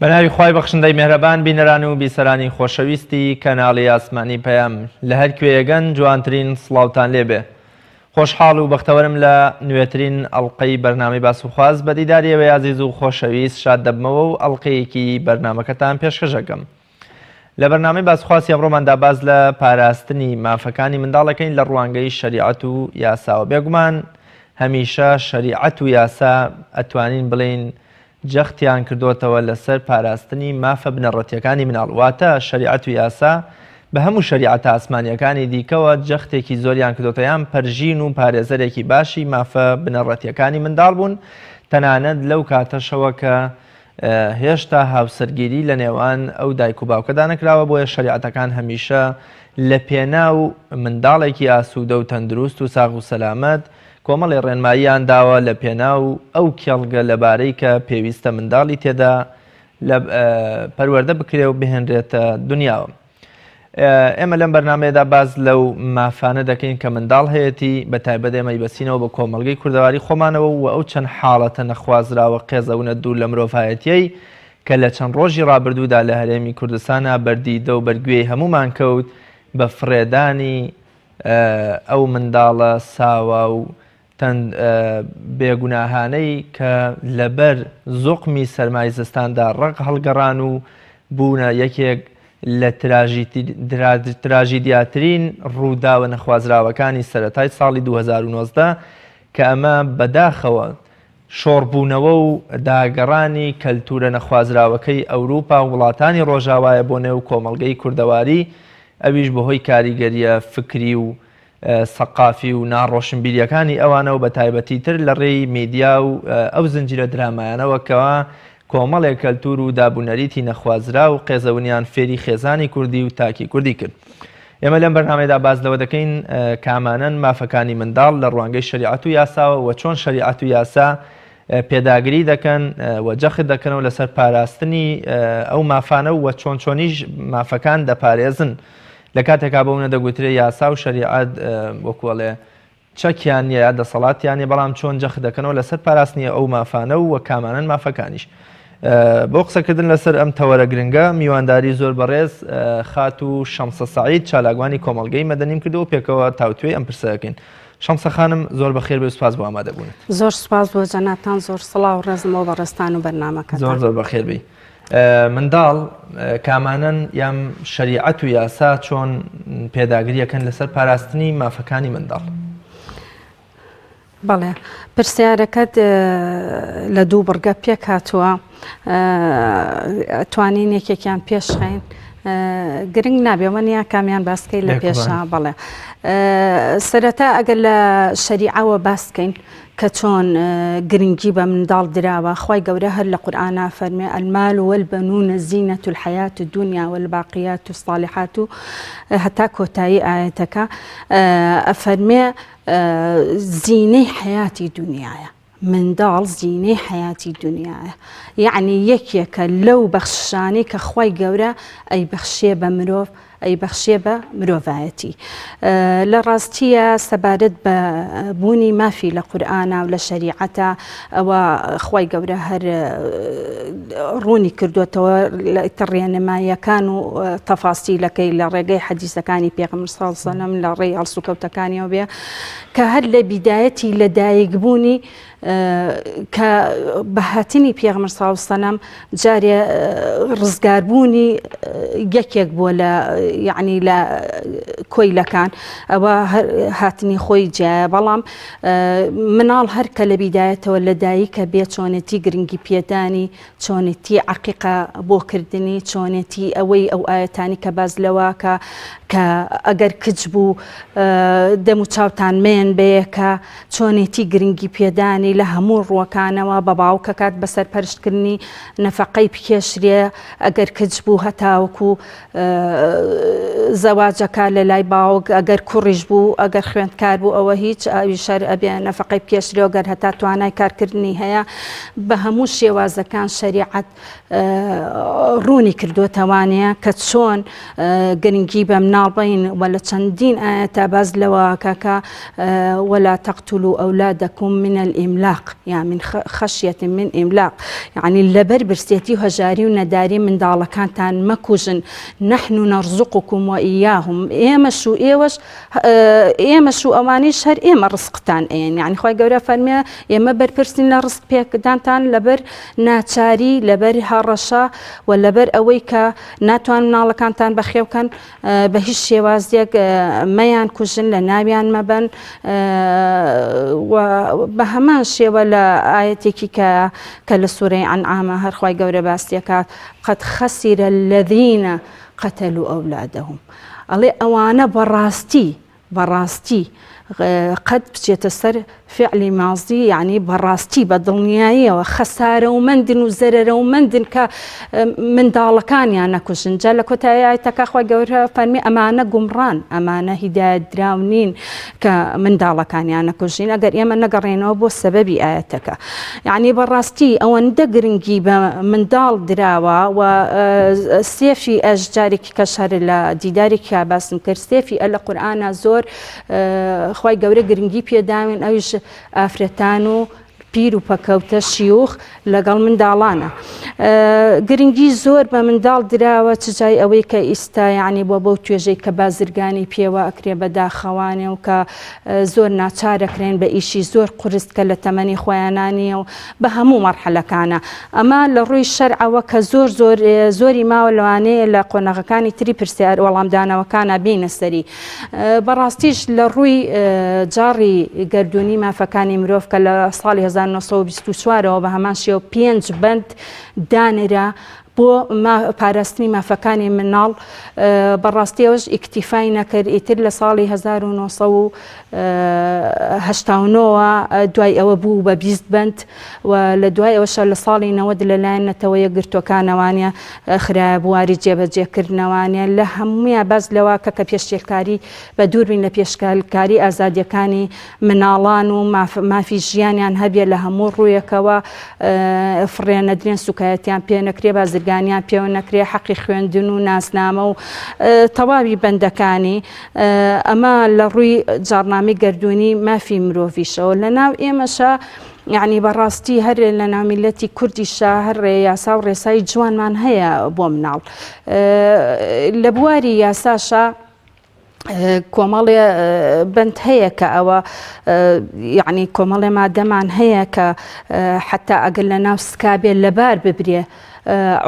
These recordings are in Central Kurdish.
بەناوی خوای بەخشندەی میهرەبان بینەران و بیسەرانی خۆشەویستی کەناڵی ئاسمانی پەیام لە هەر کوێیەگەن جوانترین سڵاوتان لێبێ. خۆشحاڵ و بەختەوەرم لە نوێترین ئەڵقەی بەرنامەی باس بە دیداریەوە عەزیز و خۆشەویست شاد دەبمەوە و ئەڵقەیەکی بەرنامەکەتان پێشکەشەکەم. لە بەرنامەی باسخواسی ئەمڕۆماندا باز لە پاراستنی مافەکانی منداڵەکەین لە ڕوانگەی شەریعەت و یاساوە. بێگومان هەمیشە شەریعەت و یاسا ئەتوانین بڵێن جەختیان کردوتەوە لەسەر پاراستنی مافە بنەڕەتیەکانی مناڵ. واتە شەریعەت و یاسا بە هەموو شەریعەتە ئاسمانیەکانی دیکەوە جەختێکی زۆریان کردوتە یان پەرژین و پارێزەرێکی باشی مافە بنەڕەتیەکانی منداڵ بوون، تەنانەت لەو کاتەشەوە کە هێشتا هاوسەرگیری لە نێوان ئەو دایک و باوکەدا نەکراوە، بۆیە شەریعەتەکان هەمیشە لە پێناو منداڵێکی ئاسوودە و تەندروست و ساغ و سەلامەت کۆمەڵی ڕێنماییان داوە لە پێناو ئەو کێڵگە لەبارەی کە پێویستە منداڵی تێدا پەروەردە بکرێ و بهێنرێتە دنیاوە. ئێمە لەم بەرنامەیەدا باز لەو مافانە دەکەین کە منداڵ هەیەی بە تایبەت ئێمە بەسینەوە بە کۆمەڵگەی کوردەواری خۆمانەوە و ئەو چەند حاڵەتە نەخوازراوە قێزەونە دوور لە مرۆڤایەتیەی کە لە چەند ڕۆژی ڕابردوودا لە هەرێمی کوردستانە بەردیدە و بەرگوێی هەمومان کەوت بە فڕێدانی ئەو منداڵە ساوا و تەند بێگوناهانەی کە لەبەر زوقمی سەرمای زستاندا ڕق هەڵگەڕان و بوونە یەکێک لە تراژیدیاترین ڕووداوە نەخوازراوەکانی سەرەتای ساڵی 2019 کە ئەمە بەداخەوە شۆڕبوونەوە و داگەڕانی کەلتورە نەخوازراوەکەی ئەوروپا و وڵاتانی ڕۆژاوایە بۆ نێو کۆمەڵگەی کوردەواری، ئەویش بەهۆی کاریگەریە فکری و سەقافی و ناڕۆشنبیریەکانی ئەوانەوە بە تایبەتی تر لە ڕێی میدیا و ئەو زنجیرە درامایانەوەکەوە کۆمەڵێک کەلتور و دابوونەریتی نەخوازرا و قێزەونیان فێری خێزانی کوردی و تاکی کوردی کرد. ئێمە لەم بەرنامەیەدا باز لەوە دەکەین کامانەن مافەکانی منداڵ لە ڕوانگەی شەریعەت و یاساوە و چۆن شەریعەت و یاسا پێداگری دەکەن و جەخت دەکەنەوە لەسەر پاراستنی ئەو مافانە و چۆن چۆنیش مافەکان دەپارێزن لە کاتێکا بەونە دەگوترێ یاسا و شەریعەت وەکوڵێ چەکیان نیە دەسەڵاتیانێ، بەڵام چۆن جەخت دەکەنەوە لەسەر پاراستنی ئەو مافانە و کامانەن مافەکانیش. بۆ قسەکردن لەسەر ئەم تەوەرە گرنگە میوانداری زۆر بەڕێز خات و شەمسە سەعید چالاکوانی کۆمەڵگەی مەدەنیم کردو و پێکەوە تاوتوێ ئەم پرسەکەین. شەمسە خانم زۆر بەخێر بێ و سوپاس بۆ ئامادەبوونت. زۆر سوپاس بۆ جەنابتان، زۆر سڵاو ڕێزمەوە بەڕێستان و بەرنامەکەتان. زۆر بەخێر بی. منداڵ کامانەن یام شەریعەت و یاسا چۆن پێداگریەکەن لەسەر پاراستنی مافەکانی منداڵ؟ بەڵێ پرسیارەکەت لە دوو بڕگە پێک هاتووە، توانین یەکێکیان پێشخین گرنگ نابێوەنیە کامیان باسکەی لە پێشە. بەڵێ سەرەتا ئەگەر لە شەریعەوە باسکەین کە چۆن گرنگی بە منداڵ دراوە، خوای گەورە هەر لە قورئانە فەرمێ المال والبنون زینة الحياة الدنيا والباقيات الصالحات هەتا کۆتایی ئاەتەکە ئەفەرمێ زینەی حیاتی دنیاە، منداڵ زینەی حیاتی دنیاە، یعنی یەکێکە لەو بەخشانەی کە خوای گەورە ئەی بەخشێ بە مرۆڤ، ئەی بەخشێ بە مرۆڤایەتی. لە ڕاستیە سەبارەت بە بوونی مافی لە قورئانە و لە شەریعەتە ئەوە خوای گەورە هەر ڕوونی کردوێتەوە لە ڕێنماییەکان و تەفاسیلەکەی لە ڕێگەی حەدیسەکانی پێغەمبەر صلی الله علیه و سلم لە ڕێی هەڵسوکەوتەکانیەوە بێ کە هەر لە بیدایەتی لە دایکبوونی کە بەهاتنی پێغەمبەر صلی الله علیه و سلم جارێ ڕزگاربوونی یەکێک بووە لە یعنی لە کۆیلەکان، ئەوە هاتنی خۆی جایە، بەڵام مناڵ هەر کە لە بیدایەتەوە لە دایکە بێ چۆنێتی گرنگی پێدانی، چۆنێتی عەقیقە بۆکردنی، چۆنێتی ئەوەی ئەو ئاەتانی کە باز لەوە کە ئەگەر کچ بوو دەم و چاوتان مێن بەیەکە، چۆنێتی گرنگی پێدانی لە هەموو ڕووەکانەوە بە باوکەکات بەسەر پەرشتکردنی نەفەقەی بکێشرێ، ئەگەر کچ بوو هەتاوەکو زەواجەکە لە لای باوک، ئەگەر کوڕیش بوو ئەگەر خوێندکار بوو ئەوە هیچ ئاویشەر ئەبێ نەفەقەی بکێشرێ، ئەگەر هەتا توانای کارکردنی هەیە. بە هەموو شێوازەکان شەریعەت ڕوونی کردوتەوانەیە کە چۆن گرنگی بە مناڵ مناڵبین وە لە چەندین ئاەتە باز لەوە کاکە ولا تقتلوا أولادكم من الإملاق يعني من خشية من إملاق يعني لەبەر برسێتی و هەژاری و نەداری منداڵەکانتان مەکوژن نحن نرزقكم وإياهم ئێمەش و ئەوانیش هەر ئێمە ڕزقتان ئێن يعني خۆی گەورە فەرمێ ئێمە بەرپرسین لە ڕزق پێکدانتان لەبەر ناچاری لەبەر هەڕەشە و لەبەر ئەوەی کە ناتوان مناڵەکانتان بەخێوکەن بە هیچ شێوازێک مەیان کوژن لە ناویان مەبەن بە هەمان شێوە لە ئاەتێکی کە لە سوورەی ئەنعامە هەر خۆی گەورە باستیەکە قەد خەسیرە الذین قەتەلوا ئەولادەهم ئەڵێ ئەوانە بەڕاستی قەد بچێتە سەر فعلی مازی یعنی بەڕاستی بە دڵنیاییەوە خەسارە و مەندن و زەرەرە و مەندن کە منداڵەکانیان نەکوژن جا لە کۆتاییەتەکە خۆی گەورە فەرمی ئەمانە گومڕان ئەمانە هیدایەت دراو نین کە منداڵەکانیان نەکوژین ئەگەر ئێمە نەگەڕێنەوە بۆ سەبەبی ئاەتەکە یعنی بەڕاستی ئەوەندە گرنگی بە منداڵ دراوە و سێفی ئەش جارێکی کەش هەر لە دیدارێکی باسم کرد سێفی لە قورئانە زۆر خۆی گەورە گرنگی پێداوین ئەویش ئافرەتان و پیر و پەکەوتە شیوخ لەگەڵ منداڵانە گرنگی زۆر بە منداڵ دراوە چجای ئەوەی کە ئیستا یعنی بۆ بەو توێژەی کە بازرگانی پێوە ئەکرێ بەداخەوانێ و کە زۆر ناچارەکرێن بە ئیشی زۆر قورست کە لە تەمەنی خۆیانانیە و بە هەموو مەرحەلەکانە ئەمە لە ڕووی شەرعەوە کە زۆری ماوە لەوانەیە لە قۆنەغەکانی تری پرسیار وەڵامدانەوەکانە بینە سەری بەڕاستیش لە ڕووی جاڕی گەردوونی مافەکانی مرۆڤ کە لە ساڵی 1924ەوە بە هەمان شێوە 5 بەند دانرا بۆ پاراستنی مافەکانی مناڵ بەڕاستیەوەش ئیکتیفای نەکرد ئیتر لە ساڵی 1970 دوای ئەوە بوو بە 20 بەند و لە دوای ئەوەشە لە ساڵی 90 لەلایەن نەتەوە یەکگرتوەکانەوانە خراە بواری جێبەجێکردنەوانە لە هەموویە باز لەوە کە پێشتێککاری بە دووربین لە پێشکاری ئازادیەکانی مناڵان و مافی ژیانیان هەبێ لە هەموو ڕوویەکەوە فڕێنەدرێن سوکایەتیان پێ نەکرێ بازرگانیان پێوە نەکرێ حەقی خوێندن و ناسنامە و تەواوی بەندەکانی ئەمە لە ڕووی جاڕنامی گەردوونی مافی مرۆڤیشەوە لە ناو ئێمەشە یعنی بەڕاستی هەر لە نامیلەتی کوردیشە هەر یاسا و ڕێسایی جوانمان هەیە بۆ مناڵ لە بواری یاساشە کۆمەڵێ بند هەیە کە ئەوە یعنی کۆمەڵێ مادەمان هەیە کە حتا ئەگەر لە ناو سکابێ لەبار ببرێ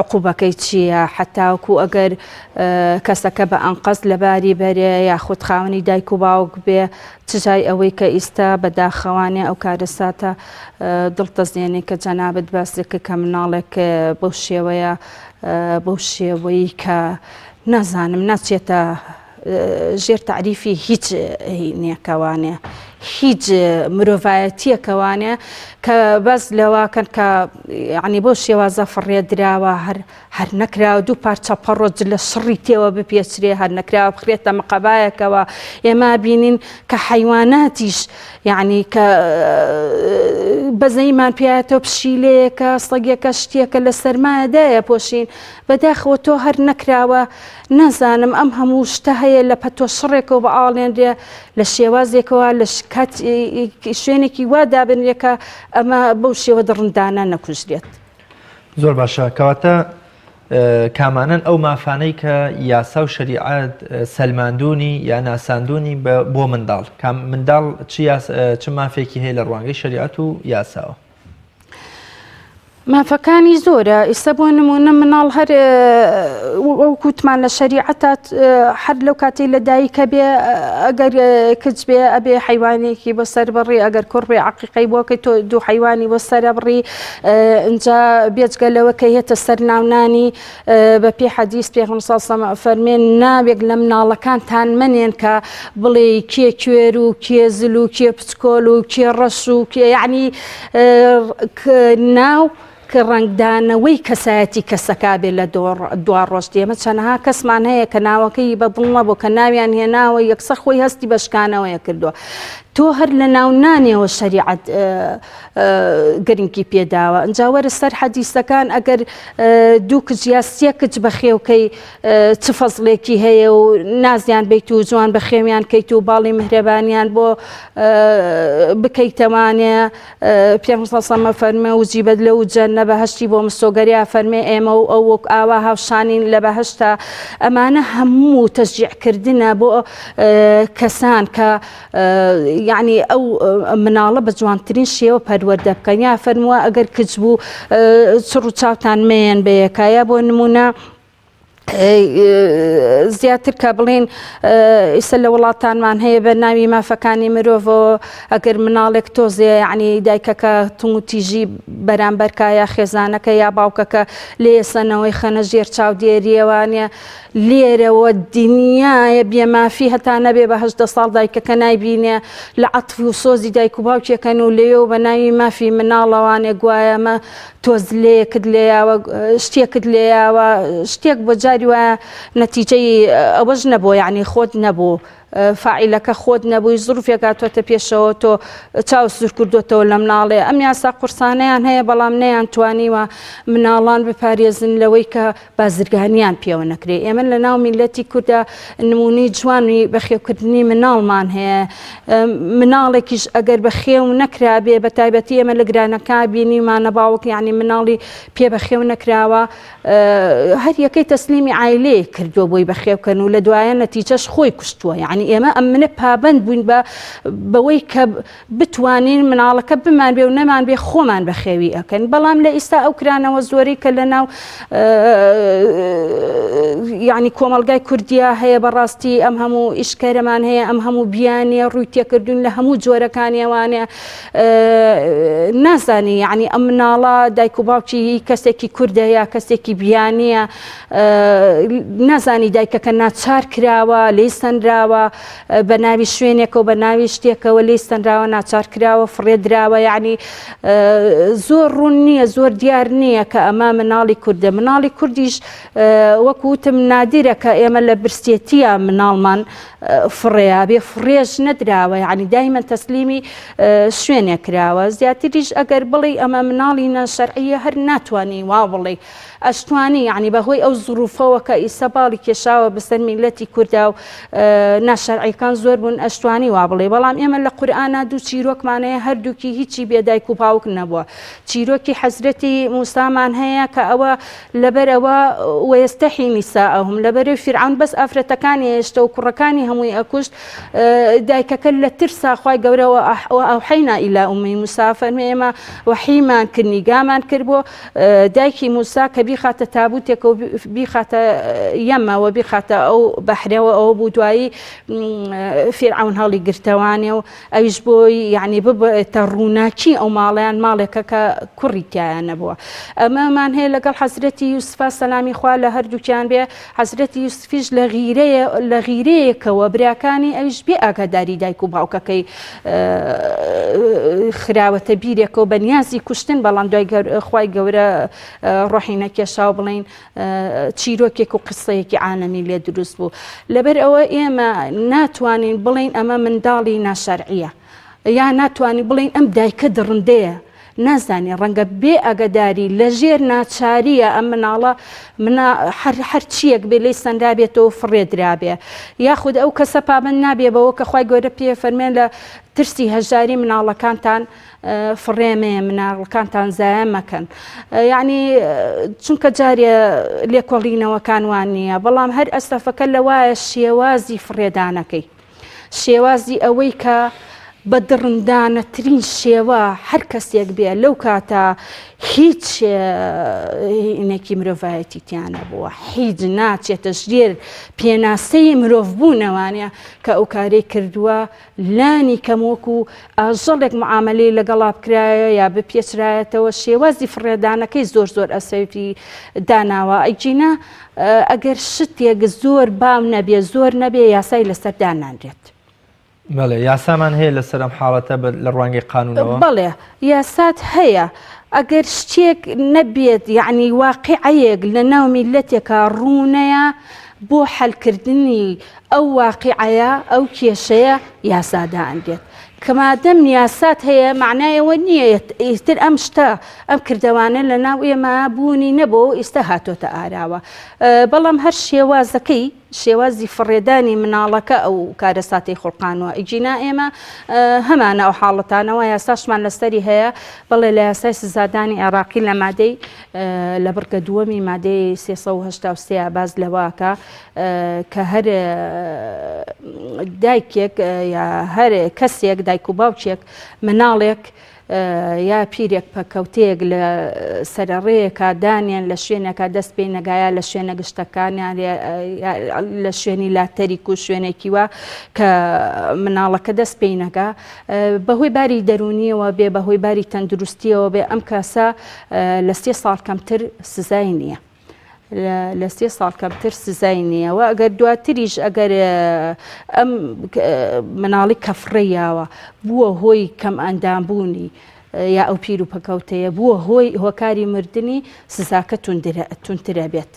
عقوبەکەی چییە حتاوەکو ئەگەر کەسەکە بە ئەنقەز لەباری بەرێ یاخود خاوەنی دایک و باوک بێ چجای ئەوەی کە ئیستا بەداخەوانێ ئەو کارەساتە دڵتەزێنێ کە جەنابەت باسێکە کە مناڵێک بەو شێوەیە بەو شێوەی کە نازانم ناچێتە ژێر تعریفی هیچ نیەکەوانێ هیچ مرۆڤایەتیەکەوانێ کە بەس لەواکەن کە عنی بۆ شێوازە فڕێ دراوە هەر نەکراوە دوو پارچە پەڕۆج لە شڕی تێوە بپێچرێ هەر نەکراوە بخرێتە مەقەبایەکەوە ئێمە بینین کە حیواناتیش یعنی کە بەزەیمان پێایەتەوە پشیلەیەکە سەگێکە شتێکە لە سەرمایەدایە پۆشین بەداخەوە تۆ هەر نەکراوە نازانم ئەم هەموو شتە هەیە لە پەتۆ شڕێکەوە بە ئاڵێنرێ لە شێوازێکەوە لە شوێنێکی وا دابنرێکە ئەمە بەو شێوە دڕندانە نەکوژرێت. زۆر باشە کەواتە کامانن ئەو مافانەی کە یاسا و شەریعەت سەلماندوونی یا ناساندوونی بۆ منداڵ منداڵ چ مافێکی هەیە لە ڕوانگەی شەریعەت و یاساوە؟ مافەکانی زۆرە ئێستا بۆ نمونە مناڵ هەر وەکوتمان لە شەریعەتات هەر لەو کاتەی لە دایکە بێ ئەگەر کچ بێ ئەبێ حیوانێکی بۆ سەر بڕی ئەگەر کوڕ بێ عەقیقەی بۆکەی تۆ دوو حیوانی بۆ سەرە بڕی ئینجا بێجگە لەوە کە هێتە سەر ناونانی بە پێی حەدیث پێغەمبەر صلی الله علیه و سەلەم فەرمێن ناوێک لە مناڵەکانتان منێن کە بڵێ کێ کوێر و کێ زل و کێ پچکۆل و کێ ڕەش و کێ یعنی ناو ڕنگدانەوەی کەسایەتی کەسەکە بێت لە دوا ڕۆژ دێمە چەندەها کەسمان هەیە کە ناوەکەی بەدڵ نەبوو کە ناویان هێناوە یەکسەر خۆی هەستی بەشکانەوەیە کردووە تۆ هەر لە ناونانیەوە شەریعەت گرنگی پێداوە ئەنجا وەرە سەر حەدیسەکان ئەگەر دوو کچ یا سێ کچ بەخێوکەی چ فەزڵێکی هەیە و نازیان بیت و جوان بەخێویان کەیت و باڵی میهرەبانیان بۆ بکەیتەوانێ پێغەمبەر سەڵمە فەرمێ و جیبەت لەو جەنە بەهەشتی بۆ مستۆگەریا فەرمێ ئێمە و ئەو وەک ئاوا هاوشانین لە بەهەشتا ئەمانە هەموو تەشجیعکردنە بۆ کەسان کە یعنی ئەو مناڵە بە جوانترین شێوە پەروەردە بکەن یا فەرمووە ئەگەر کچ بوو چڕ و چاوتان مێن بەیەکایە بۆ نمونە زیاتر کە بڵێن ئێستا لە وڵاتانمان هەیە بە ناوی مافەکانی مرۆڤەوە ئەگەر مناڵێک تۆزێ یعنی دایکەکە تونگ و تیژی بەرامبەرکە یا خێزانەکە یا باوکەکە لێسەنەوەی خەنە ژێر چاودێریەوانە لێرەوە دنیاە بێمافی هەتا نەبێ بە 18 ساڵ دایکەکە نایبینێ لە عەتفی و سۆزی دایک و باوکێکەن و لێو بە ناوی مافی مناڵەوانێ گوایەمە تۆز لێکت لێیاوە شتێکت لێیاوە شتێک بۆ جاری وایە نەتیجەی ئەوەش نەبوو یعنی خۆت نەبوو فاعیلەکە خۆت نەبووی زروفێک هاتووەتە پێشەوە تۆ چاو سوور کردوتەوە لە مناڵێ ئەم یاسا قورسانەیان هەیە بەڵام نەیان توانیوە مناڵان بپارێزن لەوەی کە بازرگانیان پێوە نەکرێ ئێمە لە ناو میلەتی کوردە نمونەی جوانی بەخێوکردنی مناڵمان هەیە مناڵێکیش ئەگەر بەخێو نەکرابێ بە تایبەتی ئێمە لە گرانەکە بینیمانە باوک یعنی مناڵی پێ بەخێو نەکراوە هەر یەکەی تەسلیمی عایلەیە کردووە بۆی بەخێوکەن و لە دوایە نەتیجەش خۆی کوشتووە یعنی ئێمە ئەم منە پابند بووین بەوەی کە بتوانین مناڵەکە بمان بێ و نەمان بێ خۆمان بەخێوی ئەکەن بەڵام لە ئێستا ئەو کرانەوە زۆری کە لە ناو یعنی کۆمەلگای کوردیا هەیە بەڕاستی ئەم هەموو ئیشکەرەمان هەیە ئەم هەموو بیانیە ڕووی تێکردوون لە هەموو جۆرەکانیەوانە نازانی یعنی ئەم مناڵە دایک و باوکی کەسێکی کوردە یا کەسێکی بیانیە نازانی دایکەکە ناچار کراوە لێی سەنراوە بە ناوی شوێنێکە و بە ناوی شتێکەوە لێی سەنراوە ناچار کراوە فڕێدراوە یعنی زۆر ڕوون نییە زۆر دیار نییە کە ئەمە مناڵی کوردە مناڵی کوردیش وەکوتم نادیرە کە ئێمە لە برسێتیە مناڵمان فڕێیا بێ فڕێژ نەدراوە یعنی دایمەن تەسلیمی شوێنێک کراوە زیاتریش ئەگەر بڵێ ئەمە مناڵی ناشەرعیە هەر ناتوانانی وا بڵێ ئەشتوانی یعنی بەهۆی ئەو زروفەوە کە ئیسە باڵی کێشاوە بەسەر میلەتی کووردا و ناشەرعیەکان زۆر بوون ئەشتوانی وا بڵێ بەڵام ئێمە لە قورئانە دوو چیرۆکمانەیە هەردووکی هیچی بێدایک و باوک نەبووە چیرۆکی حەزرەتی موسامان هەیە کە ئەوە لەبەرەوە وەیەستەحی نیساءەهم لەبەرەوەی فیرعەون بەس ئافرەتەکانی هێشتە و کوڕەکانی هەمووی ئەکوشت دایکەکە لە ترسا خوای گەورەوە ئەوحەینا ئیلا ئومی موسا فەرمێ ئێمە وەحیمان کرد نیگامان کرد بۆ دایکی موسا کە بیخاتە تابوتێک و بیخاتە یەمەوە بیخاتە ئەو بەحرەوە ئەوە بوو دوایی فیرعەون هەڵی گرتەوانێ و ئەویش بۆی یعنی ببێتە ڕووناکی ئەو ماڵیان ماڵێکە کە کوڕی تیایان نەبووە ئەمەمان هەیە لەگەڵ حەزرەتی یوسفا سەلامی خوا لە هەردووکیان بێ حەزرەتی یوسفیش لە غیرەیەکەوە براکانی ئەویش بێ ئاگاداری دایک و باوکەکەی خراوەتە بیرێکە و بەنیازی کوشتن بەڵام دوای خوای گەورە ڕۆحی نەکێشاو بڵێن چیرۆکێک و قسەیەکی عالەمی لێ دروست بوو لەبەر ئەوە ئێمە ناتوانین بڵێن ئەمە منداڵی ناشەرعیە یا ناتوانین بڵێن ئەم دایکە دڕندەیە نازانی ڕەنگە بێ ئەگەداری لە ژێر ناچاریە ئەم مناڵە هەر چیەک بێ لێی سەندابێتەوە فڕێدرابێ یاخود ئەو کەسە پابند نابێ بەوە کە خوای گەورە پێ فەرمێن لە ترسی هەژاری مناڵەکانتان فڕێمێ مناڵەکانتان زایە مەکەن یعنی چونکە جارێ لێکۆڵینەوەکان وان نییە بەڵام هەر ئەسەفەکە لەوایە شێوازی فڕێدانەکەی شێوازی ئەوەی کە بە دڕندانەترین شێوە هەر کەسێک بێ لەو کاتە هیچ ئینێکی مرۆڤایەتی تیانە بووە هیچ ناچێتە ژێر پێناسەی مرۆڤ بوونەوانە کە ئەو کارەی کردووە لانی کەمۆک و ئاژەڵێک معاملەی لەگەڵا بکرایە یا بپێچرایەتەوە شێوازی فڕێدانەکەی زۆر زۆر ئەسەوی داناوە ئەیجینە ئەگەر شتێک زۆر باو نەبێ زۆر نەبێ یاسای لەسەر دانانرێت بەڵێ یاسامان هەیە لەسەر ئەم حاڵەتە لە ڕوانگەی قانونەوە بەڵێ یاسات هەیە ئەگەر شتێک نەبێت یعنی واقعەیەک لە ناو میلەتێکە ڕوونەیە بۆ حەلکردنی ئەو واقعەیە ئەو کێشەیە یاسادا ئەندێت کەمادەم یاسات هەیە معنایەوە نییە ئێستر ئەم شتە ئەم کردەوانە لە ناو ئێمە بوونی نەبوو ئێستا هاتۆتە ئاراوە بەڵام هەر شێوازەکەی شێوازی فڕێدانی مناڵەکە ئەو کارەساتی خوڵقانەوە ئیجینا ئێمە هەمانە ئەو حاڵەتانەوە یاساشمان لەسەری هەیە بەڵێ لە یاسای سزادانی عێراقی لە مادەی لە بڕگە دووەمی مادەی 383 باز لەواکە کە هەر دایکێک یا هەر کەسێک دایک و باوچێک مناڵێک یا پیرێک پەکەوتەیەک لە سەرڕێیەکە دانیان لە شوێنەکە دەست پێی نەگایە لە شوێنە گشتەکانیان لە شوێنی لاتەریک و شوێنێکی وە کە مناڵەکە دەست پێی نەگا بەهۆی باری دەرونیەوە بێ بەهۆی باری تەندروستیەوە بێ ئەم کەسە لە 3 ساڵ کەمتر سزای نییە لە 3 ساڵ کەمتر سزای نییە و ئەگەر دواتریش ئەگەر ئەم مناڵی کەفڕەیەوە بووە هۆی کەم ئەندامبوونی یا ئەو پیر و پەکەوتەیە بووە هۆی هۆکاری مردنی سزاکە تونترە بێت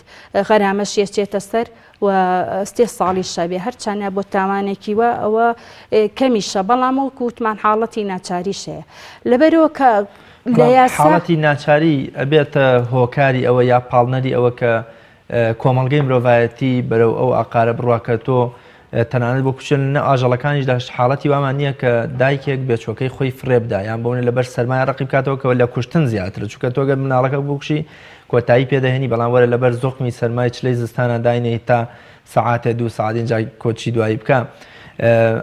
غەرامەش یەچێتە سەر و 3 ساڵی شەبێ هەرچانە بۆ تاوانێکی وە ئەوە کەمیشە بەڵام وەکو وتمان حاڵەتی ناچاریشەیە لەبەرەوە کە حاڵەتی ناچاری ئەبێتە هۆکاری ئەوە یا پاڵنەری ئەوە کە کۆمەڵگەی مرۆڤایەتی بەرەو ئەو ئاقارە بڕواکە تۆ تەنانەت بۆ کوچن نە ئاژەڵەکانیشدا حاڵەتی وامان نییە کە دایکێک بێچۆکەی خۆی فرێبدا یان بۆنە لەبەر سەرمایە ڕقی بکاتەوە کەەوە لە کوشتن زیاترە چونکە تۆگە مناڵەکە بکوشی کۆتایی پێدەهێنی بەڵام وەرە لەبەر زۆقمی سەرمای چلەی زستانە داینێ تا سەعاتێ 2 ساعت اینجا کۆچی دوایی بکە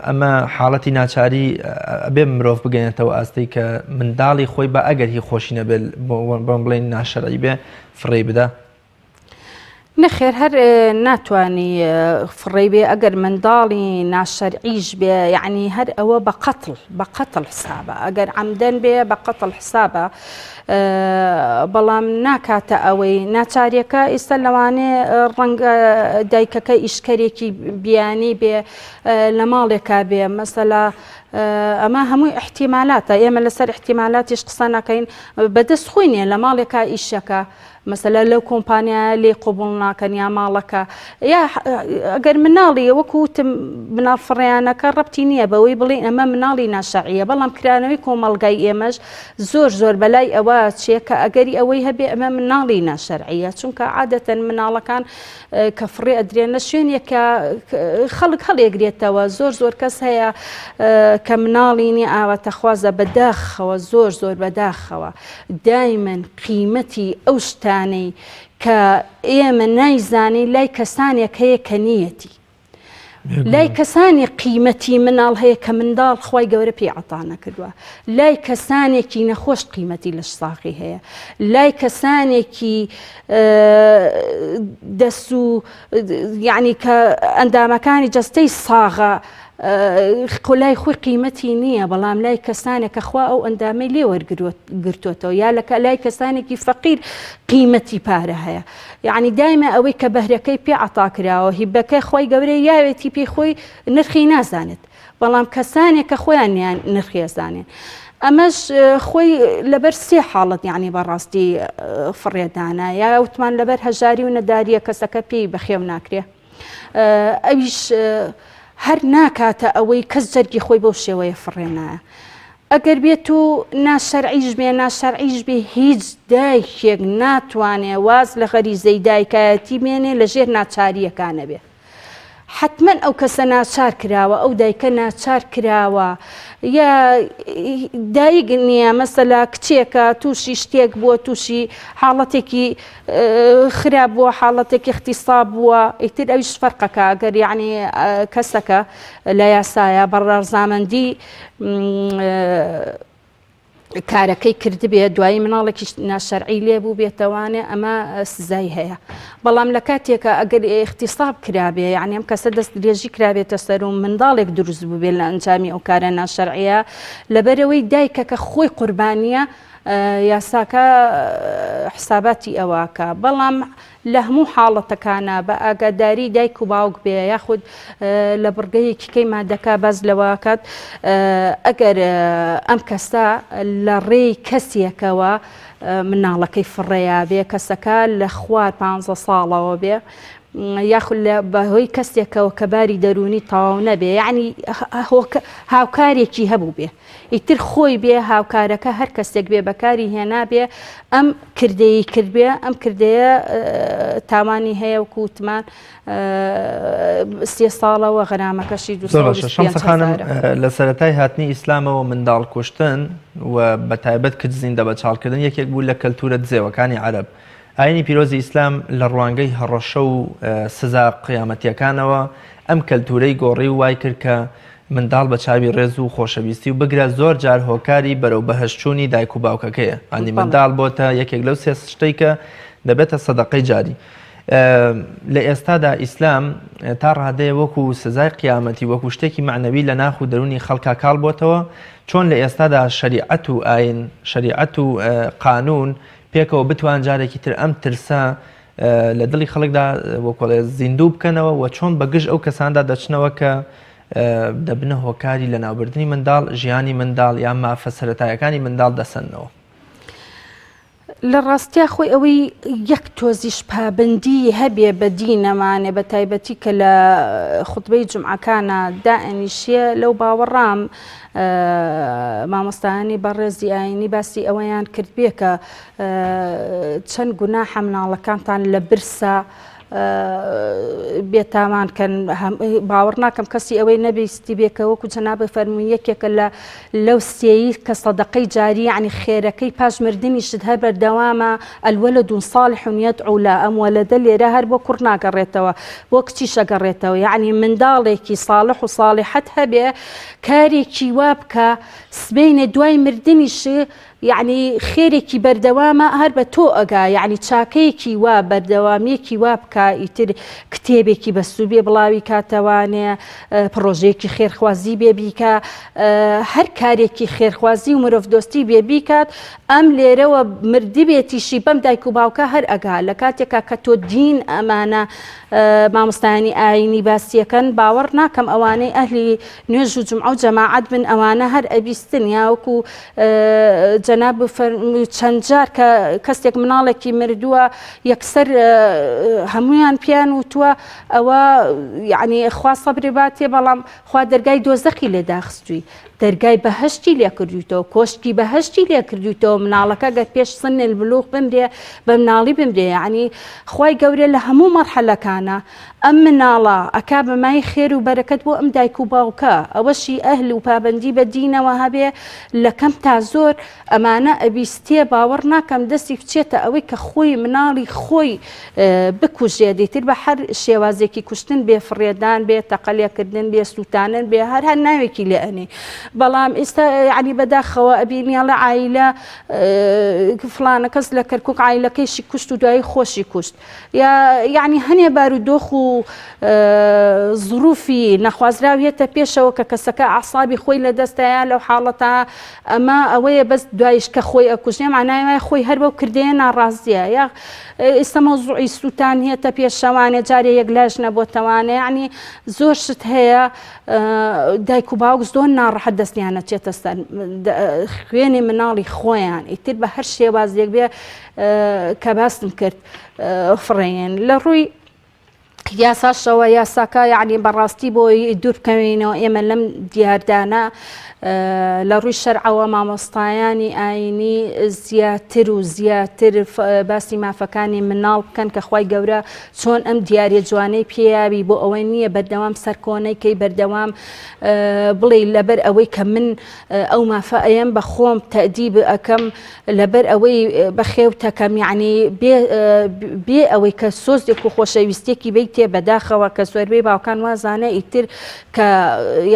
ئەمە حاڵەتی ناچاری ئەبێ مرۆڤ بگەێنێتەوە ئاستەی کە منداڵی خۆی بە ئەگەر هی خۆشی نەبێت بۆم بڵێن ناشەڕی بێ فڕێ بدە نەخێر هەر ناتوانی فڕێ بێ ئەگەر منداڵی ناشەرعیش بێ یعنی هەر ئەوە بە قەتڵ حسابە ئەگەر عەمدەن بێ بە قەتڵ حسابە بەڵام ناکاتە ئەوەی ناچاریەکە ئێستا لەوانێ ڕەنگە دایکەکە ئیشکەرێکی بیانی بێ لە ماڵێکا بێ مەسەلا ئەمە هەمووی احتیمالاتە ئێمە لەسەر احتیمالاتیش قسە ناکەین بەدەست خۆی نیە لە ماڵێکا ئیشەکە مەسەلا لەو کۆمپانیا لێ قوبوڵ ناکەن یا ماڵەکە یا ئەگەر مناڵی وەکو وتم مناڵ فڕیانەکە ڕەبتی نییە بەوەی بڵێن ئەمە مناڵی ناشەعیە بەڵام کرانەوەی کۆمەڵگای ئێمەش زۆر بەلای ئەوە چیە کە ئەگەری ئەوەی هەبێ ئەمە مناڵی ناشەرعیە چونکە عادەتەن مناڵەکان کە فڕێ ئەدرێن لە شوێنێکە خەڵک هەڵێگرێتەوە زۆر کەس هەیە کە مناڵی نی ئاواتەخوازە بەداخەوە زۆر بەداخەوە دایمەن قیمەتی ئەو شتانەی کە ئێمە نایزانی لای کەسانێک هەیە کە نیەتی لای کەسانی قیمەتی مناڵ هەیە کە منداڵ خی گەورە پێی عتانە کردووە لای کەسانێکی نەخۆش قیمەتی لە ساقی هەیە لای کەسانێکی دەست و یعنی کە ئەندامەکانی جەستەی ساغە قۆلای خۆی قیمەتی نییە بەڵام لای کەسانێکە خوا ئەو ئەندامەی لێ وەرگرتوێتەوە یا لای کەسانێکی فەقیر قیمەتی پارە هەیە یعنی دایمە ئەوەی کە بەهرەکەی پێ عتاکراوە هیبەکەی خۆی گەورەی یاوێتی پێی خۆی نرخی نازانێت بەڵام کەسانێکە خۆیان نرخیێزانێن ئەمەش خۆی لەبەر 3 حاڵەت یعنی بەڕاستی فڕێدانە یا وتمان لەبەر هەژاری و نەداریە کەسەکە پێی بەخێو ناکرێ ئەویش هەر ناکاتە ئەوەی کەس جەرگی خۆی بەو شێوەیە فڕێنایە ئەگەر بێت و ناشەرعیش بێ هیچ دایکێک ناتوانێ واز لە غەریزەی دایکایەتی بێنێ لە ژێر ناچاریەکانە بێ حتمما ئەو کەسە ناچار کراوە ئەو دایکە ناچار کراوە یا دایک نییە مەسەلا کچێکە تووشی شتێک بووە تووشی حاڵەتێکی خراپ بووە حاڵەتێکی اختصاب بووە ئیتر ئەویش فەرقەکە ئەگەر یعنی کەسەکە لە یاسایە بەڕێزامەندی کارەکەی کردبێ دوایی مناڵێکی ناشەرعی لێ بوو بێتەوانێ ئەمە سزای هەیە بەڵام لە کاتێکە ئەگەر اختصاب کرابێ یعنی ئەم کەسە دەست درێژی کرابێتە سەر و منداڵێک دروست بوو بێ لە ئەنجامی ئەو کارە ناشەرعیە لەبەرەوەی دایکەکە خۆی قوربانیە یاساکە حساباتی ئەوەکە بەڵام لە هەموو حاڵەتەکانە بە ئاگاداری دایک و باوک بێ یاخود لە بڕگەیەکی کەی مادەکە باز لەوەکات ئەگەر ئەم کەسە لە ڕێی کەسێکەوە مناڵەکەی فڕێیا بێ کەسەکە لە خوار 15 ساڵەوە بێ یاخود لە بەهۆی کەسێکەوە کە باری دەرونی تەواو نەبێ یعنی هاوکارێکی هەبوو بێ ئیتر خۆی بێ هاوکارەکە هەر کەسێک بێ بەکاری هێنا بێ ئەم کردەیە کردبێ ئەم کردەیە تاوانی هەیە و کووتمان 30 ساڵەوە غەرامەکەشی 2 خانم لە سەرەتای هاتنی ئیسلامەوە منداڵ کوشتن و بە تایبەت کرد زیندە بە چاڵکردن یەکێک بوو لە کەلتورە دزێوەکانی عەرەب ئاینی پیرۆزی ئیسلام لە ڕوانگەی هەڕەشە و سزا قیامەتیەکانەوە ئەم کەلتورەی گۆڕی و وای کرد کە منداڵ بە چاوی ڕێز و خۆشەویستی و بگرە زۆر جار هۆکاری بەرەو بەهەشتچوونی دایک و باوکەکەیە ئەنی منداڵ بۆتە یەکێک لەو سێ شتەی کە دەبێتە سەدەقەی جاری لە ئێستادا ئیسلام تا ڕادەیە وەکو سزای قیامەتی وەکو شتێکی معنەوی لە ناخ و دەرونی خەڵکا کاڵ بۆتەوە چۆن لە ئێستادا شەریعەت و ئاین شەریعەت و قانون پێکەوە بتوان جارێکی تر ئەم ترسە لە دڵی خەڵکدا وەکوڵێ زیندوو بکەنەوە و چۆن بەگشت ئەو کەساندا دەچنەوە کە دەبنە هۆکاری لە ناوبردنی منداڵ ژیانی منداڵ یان مافە سەرەتایەکانی منداڵ دەسەنەوە لە ڕاستیا خۆی ئەوەی یەک تۆزیش پابندی هەبێ بە دینەمانێ بە تایبەتی کە لە خوتبەی جومعەکانە دائەنیشیە لەو باوەڕام مامۆستایانی بەڕێزی ئاینی باسی ئەوەیان کرد بێ کە چەند گوناحە مناڵەکانتان لە برسە بێتاوانکەن باوەڕ ناکەم کەسی ئەوەی نەبیستی بێکەوەکو جەنابە فەرمووی یەکێکە لەو سێیی کە سەدەقەی جاری یعنی خێرەکەی پاشمردنی شت هەر بەردەوامە ئەلوەلد صالح يدعو لا ئەم وەلەدە لێرە هەر بۆ کوڕ ناگەڕێتەوە بۆ کچیش ئەگەڕێتەوە یعنی منداڵێکی صالح و صالحەت هەبێ کارێکی وا بکە سبەینە دوای مردنیش یعنی خێرێکی بەردەوامە هەر بە تۆ ئەگا یعنی چاکەیەکی وا بەردەوامیەکی وا بکە ئیتر کتێبێکی بەسوو بێ بڵاوی کاتەوانێ پرۆژەیەکی خێرخوازی بێ بیکە هەر کارێکی خێرخوازی و مرۆڤ دۆستی بێ بیکات ئەم لێرەوە مردی بێتیشی بەم دایک و باوکە هەر ئەگا لە کاتێکا کە تۆ دین ئەمانە مامۆستایانی ئاینی باسیەکەن باوەڕ ناکەم ئەوانەی ئەهلی نوێژ و جومعە و جەماعەت بن ئەوانە هەر ئەبیستن یاوەکو جەناب چەند جار کە کەسێک مناڵێکی مردووە یەکسەر هەمویان پیان وتووە ئەوە یعنی خوا سەبری باتێ بەڵام خوا دەرگای دۆزەخی لێ داخستووی دەرگای بەهەشتی لێ کردویتەوە کۆشتی بەهەشتی لێ کردویتەوە مناڵەکە گەر پێش سن البلوغ بمرێ بە مناڵی بمرێ یعنی خوای گەورە لە هەموو مەرحەلەکانە ئەم مناڵە ئەکا بەمای خێر و بەرەکەت بۆ ئەم دایک و باوکە ئەوەشی ئەهل و پابندی بە دینەوە هەبێ لە کەم تا زۆر ئەمانە ئەبیستێ باوەڕ ناکەم دەستی بچێتە ئەوەی کە خۆی مناڵی خۆی بکوژێ دەیتر بە هەر شێوازێکی کوشتن بێ فڕێدان بێ تەقەلێکردن بێ سووتانن بێ هەر ناوێکی لێ ئەنێ بەڵام ئێستا ینی بەداخەوە ئەبینیاڵە عیلە فلانە کەس لە کەرکک عیلەکەیشی کوشت و دوایی خۆشی کوشت یعنی هەنێ بارودۆخ و زروفی نەخوازراویەتە پێشەوە کە کەسەکە عسابی خۆی لە دەستایە لەو حاڵەتە ئەمە ئەوەیە بەس دوایش کە خۆی ئەکوژێ معنای خۆی هەر بەو کردەیە ناڕازیە یا ئێستا مەوزوعی سووتان هێتە پێشەوانێ جارێ یەک لاژ نەبۆتەوانێ ینی زۆر شت هەیە دایک و باوک زۆر ناڕەحەت دەستیانە چێتە سەر خوێنی مناڵی خۆیان ئیتر بە هەر شێوازێک بێ کە باسم کرد فڕێن لە ڕووی یاساشەوە یاساکە یعنی بەڕاستی بۆی دوور بکەوینەوە ئێمە لەم دیاردانە لە ڕووی شەرعەوە مامۆستایانی ئاینی زیاتر و زیاتر باسی مافەکانی مناڵ بکەن کە خوای گەورە چۆن ئەم دیارە جوانەی پێیاوی بۆ ئەوەی نییە بەردەوام سەرکۆنەیکەی بەردەوام بڵێ لەبەر ئەوەی کە من ئەو مافە ئەیەم بە خۆم تەدیب ئەەکەم لەبەر ئەوەی بەخێوتەکەم یعنی بێ ئەوەی کە سۆزێک و خۆشەویستێکی بیتێ بەداخەوە کە زۆربەی باوکان وازانە ئیتر کە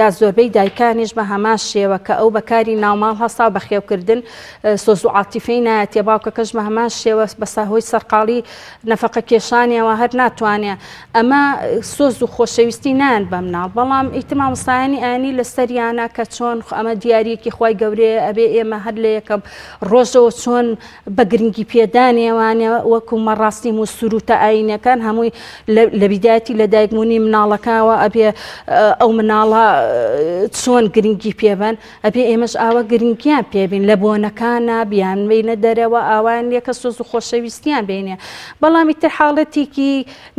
یا زۆربەی دایکانیش بە هەماش شێوە کە ئەو بەکاری ناوماڵ هەستا بە خێوکردن سۆز و عاتیفەی نایەتێ باوکەکەش بە هەمان شێوە بەسا هۆی سەرقاڵی نەفەقە کێشانیەوە هەر ناتوانێت ئەمە سۆز و خۆشەویستی نان بە مناڵ بەڵام ئیتما مستایانی ئانی لەسەریانە کە چۆن ئەمە دیارەکی خی گەورەیە ئەبێ ئێمە هەر لە یەکەم ڕۆژەوە چۆن بە گرنگی پێدانێوانە وەکو مەڕاستی و سروتە ئاینەکان هەمووی لە بیداەتی لە دایکبوونی مناڵەکانەوە ئەبێ ئەو مناڵە چۆن گرنگی پێبن ئەبێ ئێمەش ئاوە گرنگیان پێبین لە بۆنەکانە بیان بینە دەرەوە ئاوان لێکە سۆز و خۆشەویستیان بینێ بەڵامی تر حاڵەتێکی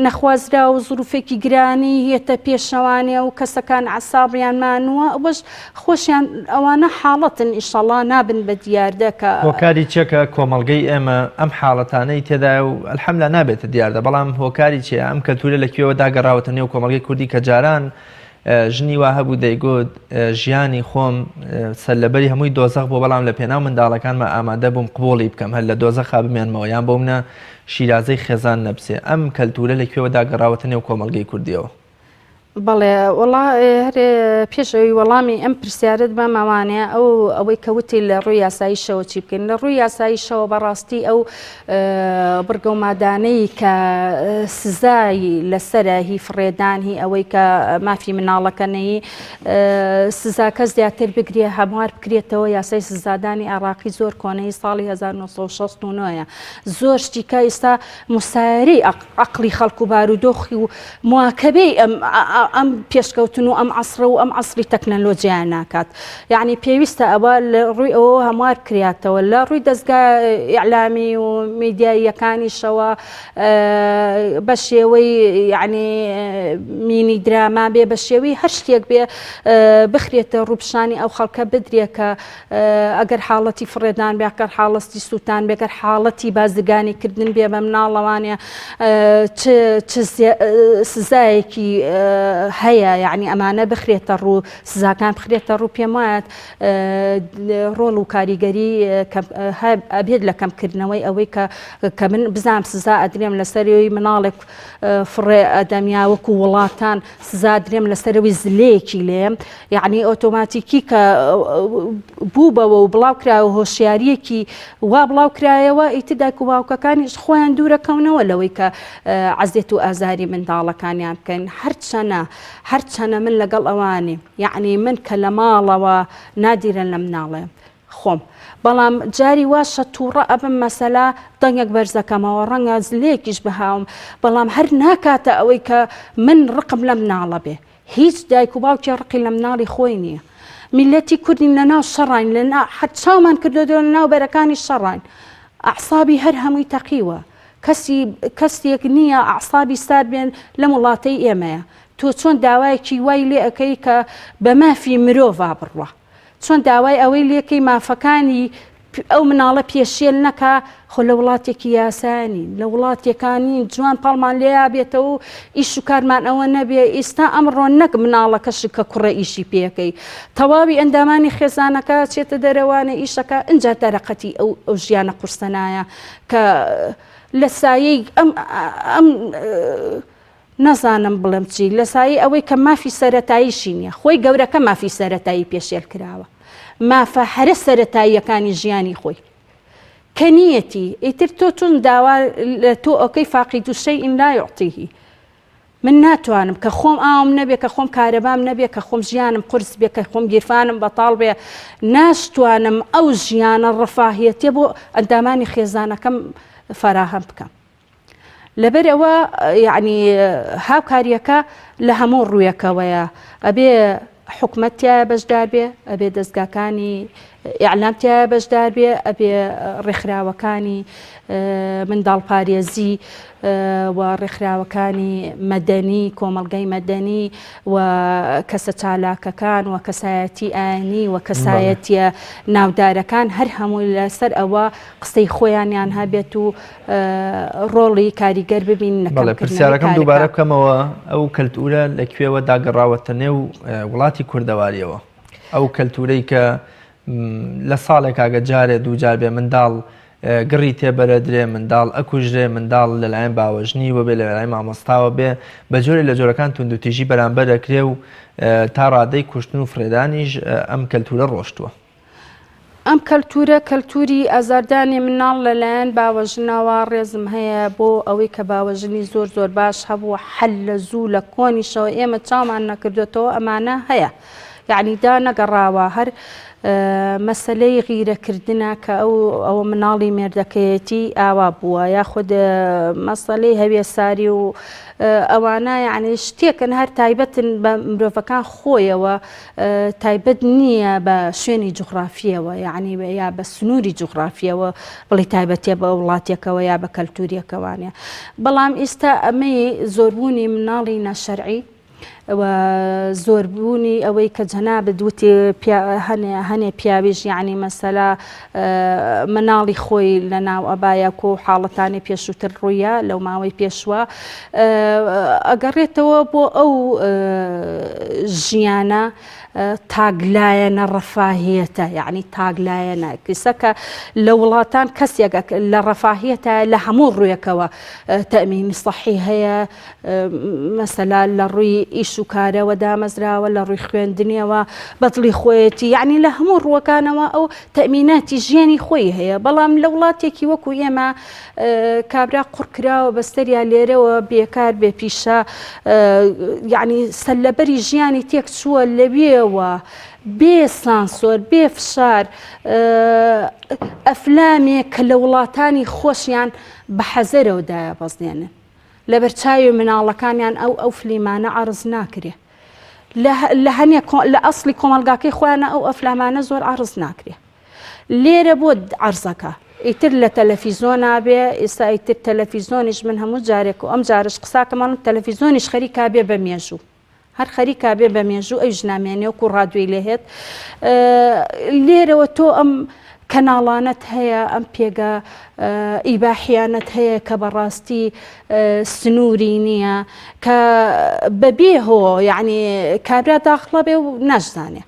نەخوازرا و زروفێکی گرانی هێتە پێشەوانێ و کەسەکان عسابیان مانووە ئەوەش خۆشیان ئەوانە حاڵەتن ئیشەڵا نابن بە دیاردەکە هۆکاری چێکە کۆمەڵگەی ئێمە ئەم حاڵەتانەی تێدا و ئەلحەمدوللا نابێتە دیاردە بەڵام هۆکاری چێ ئەم کەلتورە لەکوێوە داگەڕاوەتە نێو کۆمەڵگەی کوردی کە جاران ژنی وا هەبوو دەیگوت ژیانی خۆم سەرلەبەری هەمووی دۆزەخ بۆ بەڵام لە پێناو منداڵەکانمە ئامادە بووم قبوڵی بکەم هەر لە دۆزەخا بمێنمەوە یان بۆ منە شیرازەی خێزان نەبسێ ئەم کەلتورە لەکوێوە داگەڕاوەتە نێو کۆمەڵگەی کوردیەوە بەڵێ وڵا پێشەوەی وەڵامی ئەم پرسیارت بە ماوانەیە ئەوەی کەوتی لە ڕووی یاساییشەوە چی بکەین لە ڕووی یاساییشەوە بەڕاستی ئەو بڕگە و مادانەی کە سزایی لەسرە هی فڕێدان هی ئەوەی کە مافی مناڵەکەنەی سزاکە زیاتر بگرێ هەموار بکرێتەوە یاسای سزادانی عێراقی زۆر کۆنەی ساڵی 1969 زۆر شتیکە ئێستا مسایرەی عەقڵی خەڵک و بارودۆخی و مواکەبەی ئەم پێشکەوتن و ئەم عەسرە و ئەم عەسری تەکنەلۆجییان ناکات یعنی پێویستە ئەوە لە ڕووی ئەوە هەموار کرێتەوە لە ڕووی دەستگا ئیعلامی و میدیاییەکانیشەوە بە شێوەی یعنی مینی دراما بێ بە شێوەی هەر شتێک بێ بخرێتە ڕووپشانی ئەو خەڵکە بدرێکە ئەگەر حاڵەتی فڕێدان بێکەر حاڵەتی سووتان بێکەر حاڵەتی بازرگانی کردن بێ بە مناڵەوانێ سزایەکی هەیە یعنی ئەمانە بخرێتە ڕوو سزاکان بخرێتە ڕوو پێم وایە ڕۆڵ و کاریگەری ئەبێت لە کەمکردنەوەی ئەوەی کە من بزانام سزا ئەدرێم لەسەرەوەی مناڵێک فڕێ ئەدەمیا وەکو وڵاتان سزا درێم لەسەرەوەی زلەیەکی لێم یعنی ئۆتۆماتیکی کە بووبەوە و بڵاو کراوە هۆشیاریەکی وا بڵاو کرایەوە ئیتر دایک و باوکەکانیش خۆیان دوورەکەونەوە لەوەی کە عەزیەت و ئازاری منداڵەکانیان بکەن هەرچەنە من لەگەڵ ئەوانێ یعنی من کە لە ماڵەوە نادیرن لە مناڵێ خۆم بەڵام جاری واشە تووڕە ئەبم مەسەلا دەنگێک بەرزەکەمەوە ڕەنگە زلەیەکیش بەهاوم بەڵام هەر ناکاتە ئەوەی کە من ڕقم لە مناڵە بێ هیچ دایک و باوکی ڕقی لە مناڵی خۆی نییە میلەتی کوردین لەناو شەڕین لە حەت چاومان کردو لەناو بەرەکانی شەڕین ئەعسابی هەر هەمووی تەقیوە کەسێک نییە ئەعسابی سار بێن لەم وڵاتەی ئێمەیە تۆ چۆن داوایەکی وای لێ ئەەکەی کە بە مافی مرۆڤ بڕوە چۆن داوای ئەوەی لێکەی مافەکانی ئەو مناڵە پێشێل نەکا خۆ لە وڵاتێکی یاسانی لە وڵاتیەکانی جوان پاڵمان لێیا بێتەوە و ئیش و کارمان ئەوە نەبێ ئێستا ئەمڕۆ نەک مناڵەکەش کە کوڕە ئیشی پێەکەی تەواوی ئەندامانی خێزانەکە چێتە دەرەوانە ئیشەکە ئەجا دەرەقەتی ئەو ژیانە قورسەنایە کە لە سایەی ئەم نەزانم بڵم چی لە سایی ئەوەی کە مافی سەرەتاییشی نییە خۆی گەورەکە مافی سەرەتایی پێشێل کراوە مافە هەرە سەرەتاییەکانی ژیانی خۆی کە نیەتی ئیتر تۆ چون داوا لە تۆ ئۆکەی فاقید و شەیئین لا یعطیه من ناتوانم کە خۆم ئاوم نەبێ کە خۆم کارەبام نەبێ کە خۆم ژیانم قورس بێ کە خۆم گیرفانم بەتاڵ بێ ناشتوانم ئەو ژیانە ڕەفاهیەتێ بۆ ئەندامانی خێزانەکەم فەراهەم بکەم لەبەرەوە یعنی هاوکاریەکە لە هەموو ڕوویەکەوەیە ئەبێ حکومەتیایە بەشدار بێ ئەبێ دەستگاکانی ئیعلامتیایە بەشدار بێ ئەبێ ڕێکخراوەکانی منداڵپارێزی و ڕێکخراوەکانی مەدەنی کۆمەڵگەی مەدەنی و کەسە چالاکەکان و کەسایەتی ئاینی و کەسایەتیە ناودارەکان هەر هەمووی لەسەر ئەوە قسەی خۆیانیان هەبێت و ڕۆڵی کاریگەر ببین بەڵێ پرسیارەکەم دووبارە بکەمەوە ئەو کەلتورە لەکوێوە داگەڕاوەتە نێو وڵاتی کوردەواریەوە ئەو کەلتورەی کە لە ساڵێک ئاگە جارێ دووجار بێ منداڵ گڕی تێبەرە درێ منداڵ ئەکوژرێ منداڵ لەلایەن باوەژنیوە بێ لەلایەن مامۆستاوە بێ بە جۆرێ لە جۆرەکان توندوتیژی بەرامبەر دەکرێ و تا ڕادەی کوشتن و فرێدانیش ئەم کەلتورە ڕۆشتووە. ئەم کەلتوری ئازاردانی مناڵ لەلایەن باوەژنەوە ڕێزم هەیە بۆ ئەوەی کە باوەژنی زۆر باش هەبوو حەل لە زوو لە کۆنیشەوە ئێمە چامان نەکردێتەوە ئەمانە هەیە یعنی دا نەگەڕاوە هەر مەسلەی غیرەکردنە کە ئەوە مناڵی مێردەکەیەتی ئاوا بووە یاخود مەسەلەی هەوێساری و ئەوانە یعنی شتێکن هەر تایبەتن بە مرۆڤەکان خۆیەوە تایبەت نییە بە شوێنی جوغرافیەوە یعنی یا بە سنووری جوغرافیەوە بڵی تایبەتێ بە وڵاتێکەوە یا بە کەلتوریەکەوانە بەڵام ئێستا ئەمەی زۆربوونی مناڵی نەشەرعی زۆربوونی ئەوەی کە جەنابەت وتی هەنێ پیاویش یعنی مەسەلا مناڵی خۆی لە ناو ئەبایەکۆ و حاڵەتانی پێشووتر ڕوویە لەو ماوەی پێشوە ئەگەڕێتەوە بۆ ئەو ژیانە تاگلایەنە ڕەفاهیەتە یعنی تاگلایەنە کەسەکە لە وڵاتان کەسێک لە ڕەفاهیەتە لە هەموو ڕوویەکەوە تەمینی سەحی هەیە مەسەلا لە ڕووی ئیش و کارەوە دامەزراوە لە ڕووی خوێندنیەوە بەدڵی خۆیەتی یعنی لە هەموو ڕووەکانەوە ئەو تەمیناتی ژیانی خۆی هەیە بەڵام لە وڵاتێکی وەکو ئێمە کابرا قوڕکراوە بەستەریا لێرەوە بێکار بێ پیشە یعنی سەلەبەری ژیانی تێک چووە لەوێەوە بێ سانسۆر بێ فشار ئەفلامێک کە لە وڵاتانی خۆشیان بە حەزەرەوەدایە بەزێنن لە بەرچاوی مناڵەکانیان ئەو فلیمانە عەرز ناکرێ لە هەنێ لە ئەسڵی کۆمەلگاکەی خۆیانە ئەو ئەفلامانە زۆر عەرز ناکرێ لێرە بۆ عەرزەکە ئیتر لە تەلەڤیزۆنا بێ ئێستا ئیتر تەلەڤیزۆنیش من هەموو جارێک و ئەم جارش قساکەمان تەلەڤیزۆنیش خەریکا بێ بە مێژوو هەر خەریکا بێ بە مێژوو ئەو ژنامێنێ وەکو ڕادیۆی لێهێت لێرەوە تۆ ئەم کەناڵانت هەیە ئەم پێگە ئیباحیانەت هەیە کە بەڕاستی سنووری نییە کە بەبێ هۆ یعنی کابرا داخڵە بێ و ناشزانێ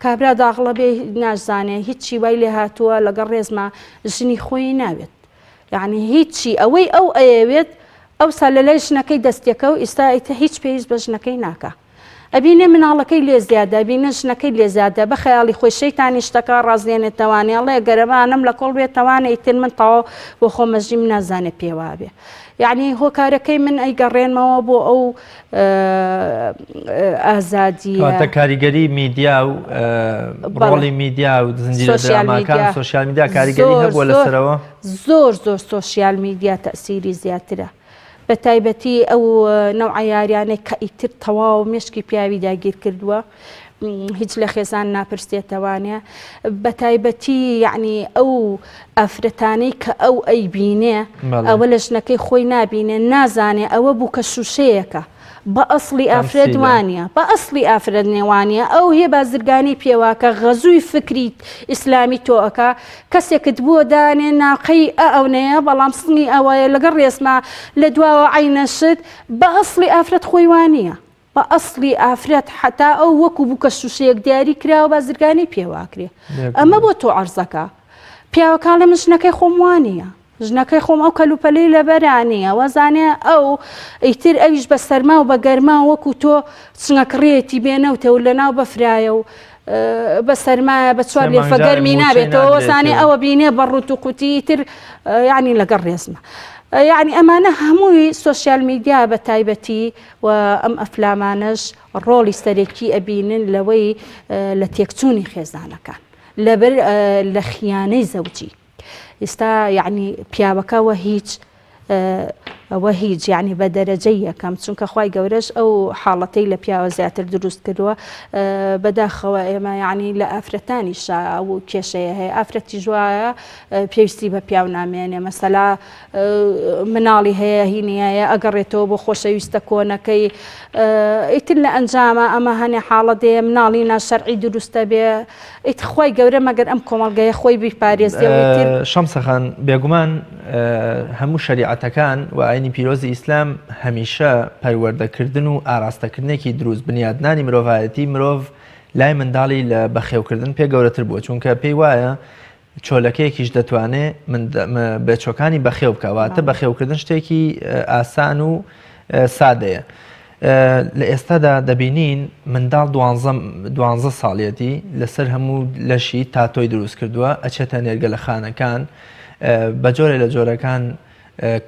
کابرا داخڵە بێ ناشزانێ هیچی وای لێ هاتووە لەگەڵ ڕێزمە ژنی خۆی ناوێت یعنی هیچی ئەوەی ئەو ئەیەوێت ئەوسا لە لای ژنەکەی دەستێکە و ئێستا ئیتە هیچ پێویست بە ژنەکەی ناکە ئەبینێ مناڵەکەی لێ زیادە بینە ژنەکەی لێ زیادە بە خەیاڵی خۆی شەیتانی شتەکە ڕازێنێتەوانێ ئەڵێ گەرەمانم لە کۆڵ بێتەوانە ئیتر من تەواو بۆ خۆمەژیم نازانێت پێوا بێ یعنی هۆکارەکەی من ئەیگەڕێنمەوە بۆ ئەو ئازادیە کاریگەری میدیا و ڕۆڵی میدیا و زنجیرە دراماکان سۆشیال میدیا کاریگەری هەبووە لەسەرەوە زۆر سۆشیال میدیا تەئسیری زیاترە بە تایبەتی ئەو نەوعە یاریانەی کە ئیتر تەواو مێشکی پیاوی داگیر کردووە هیچ لە خێزان ناپرسێتەوانێ بە تایبەتی یعنی ئەو ئافرەتانەی کە ئەو ئەیبینێ ئەوە لە ژنەکەی خۆی نابینێ نازانێ ئەوە بوو کە شوشەیەکە بە ئەسڵی ئافرەت وانە بە ئەسڵی ئافرەت نێوانە ئەو هێ بازرگانی پێواکە غەزووی فکری ئیسلامی تۆئەکە کەسێکت بووە دانێ ناقەی ئەوەیە بەڵام سنگی ئەوەیە لەگەڵ ڕێسما لە دواوە عینەشت بە ئەسڵی ئافرەت خۆی وانە بە ئەسڵی ئافرەت حتا ئەو وەکو بوو کە شوشەیەک دیاری کراوە بازرگانی پێواکرێ ئەمە بۆ تۆ عەرزەکە پیاوەکان لە من ژنەکەی خۆم وانە ژنەکەی خۆم ئەو کەلوپەلەی لەبەرانیە وەزانێ ئەو ئیتر ئەویش بە سەرما و بە گەرما وەکو تۆ چنگەکڕێتی بێنەوتە و لە ناو بەفرایە و بە سەرمایە بە چوار لێفە گەرمی نابێتەوە وەزانێ ئەوە بینێ بەڕوت و قوتی تر یعنی لەگەڵ ڕێزمە یعنی ئەمانە هەمووی سۆشیال میدیا بە تایبەتی و ئەم ئەفلامانش ڕۆڵی سەرەکی ئەبینن لەوەی لە تێکچوونی خێزانەکان لەبەر لە خیانەی زەوجی ئێستا یعنی پیاوەکەوە ئەوە هیچ یعنی بە دەرەجەی یەکەم چونکە خوای گەورەش ئەو حاڵەتەی لە پیاوە زیاتر دروست کردووە بەداخەوە ئێمە یعنی لە ئافرەتانیش ئەو کێشەیە هەیە ئافرەتی ژوایە پێویستی بە پیاو نامێنێ مەسەلا مناڵی هەیە هینیایە ئەگەڕێتەوە بۆ خۆشەویستە کۆنەکەی ئیتر لە ئەنجامە ئەمە هەنێ حاڵەتێ مناڵی ناشەرعی دروستە بێ ئیت خوای گەورە مەگەر ئەم کۆمەڵگەیە خۆی بیپارێزێتر شەمسەخان بێگومان هەموو شەریعەتەکان و ئاینی پیرۆزی ئیسلام هەمیشە پەروەردەکردن و ئاراستەکردنێکی دروست بنیادنانی مرۆڤایەتی مرۆڤ لای منداڵی لە بەخێوکردن پێ گەورەتر بووە چونکە پێی وایە چۆلەکەیەکیش دەتوانێت بێچۆکانی بەخێو بکەواتە بەخێوکردن شتێکی ئاسان و سادەیە. لە ئێستادا دەبینین منداڵ 12 ساڵیەتی لەسەر هەموو لەشی تاتۆی دروست کردووە ئەچێتە نێرگەلەخانەکان بە جۆرە لە جۆرەکان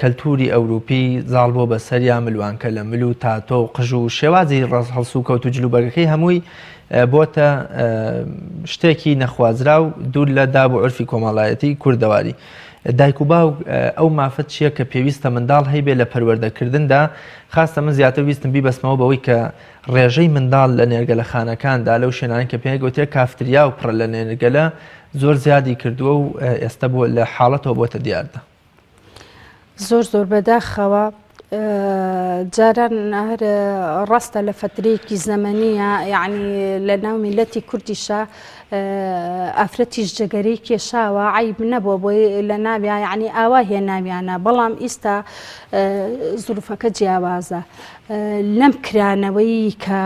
کەلتوری ئەوروپی زاڵ بۆ بە سەریا ملوانکە لە مل و تاتۆ و قژ و شێوازی هەڵسو و کەوت و جلوبەرگەکەی هەمووی بۆتە شتێکی نەخوازرا و دوور لە داب و عرفی کۆمەڵایەتی کوردەواری. دایک و باوک ئەو مافەت چییە کە پێویستە منداڵ هەیبێ لە پەروەردەکردندا خاستە من زیاتر ویستم بیبەستمەوە بەوەی کە ڕێژەی منداڵ لە نێرگەلەخانەکاندا لەو شوێنانی کە پێی گوتێ کافتریا و پڕە لە نێرگەلە زۆر زیادی کردووە و ئێستا بۆ لە حاڵەتەوە بۆتە دیاردا. زۆر بەداخەوە جاران هەر ڕاستە لە فترەیەکی زەمەنیە یعنی لە ناو میلەتی کوردیشە ئافرەتیش جەگەرەی کێشاوە عیب نەبووە بۆی لە ناویە یعنی ئاوا هێ ناویانە بەڵام ئێستا زروفەکە جیاوازە لەم کرانەوەی کە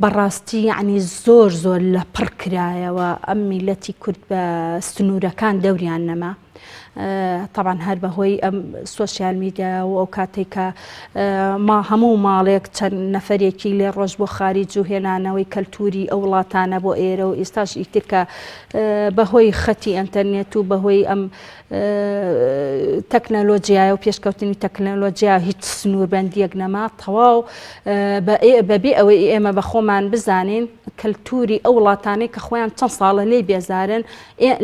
بەڕاستی یعنی زۆر لە پڕ کرایەوە ئەم میلەتی کورد بە سنوورەکان دەوریان نەما. طبعا هەر بەهۆی ئەم سۆسیال میدیا و ئەو کاتێک کە ما هەموو ماڵێک چەند نەفرێکی لێ ڕۆژ بۆ خارج و هێنانەوەی کەلتوری ئەو وڵاتانە بۆ ئێرە و ئێستاش ئیتر کە بەهۆی خەتی ئەنتەرنێت و بەهۆی ئەم تەکنەلۆجیایە و پێشکەوتنی تەکنەلۆجیا هیچ سنووربەندیەک نەما تەواو بەبێ ئەوەی ئێمە بە خۆمان بزانین کەلتوری ئەو وڵاتانەی کە خۆیان چەند ساڵە لێ بێزارن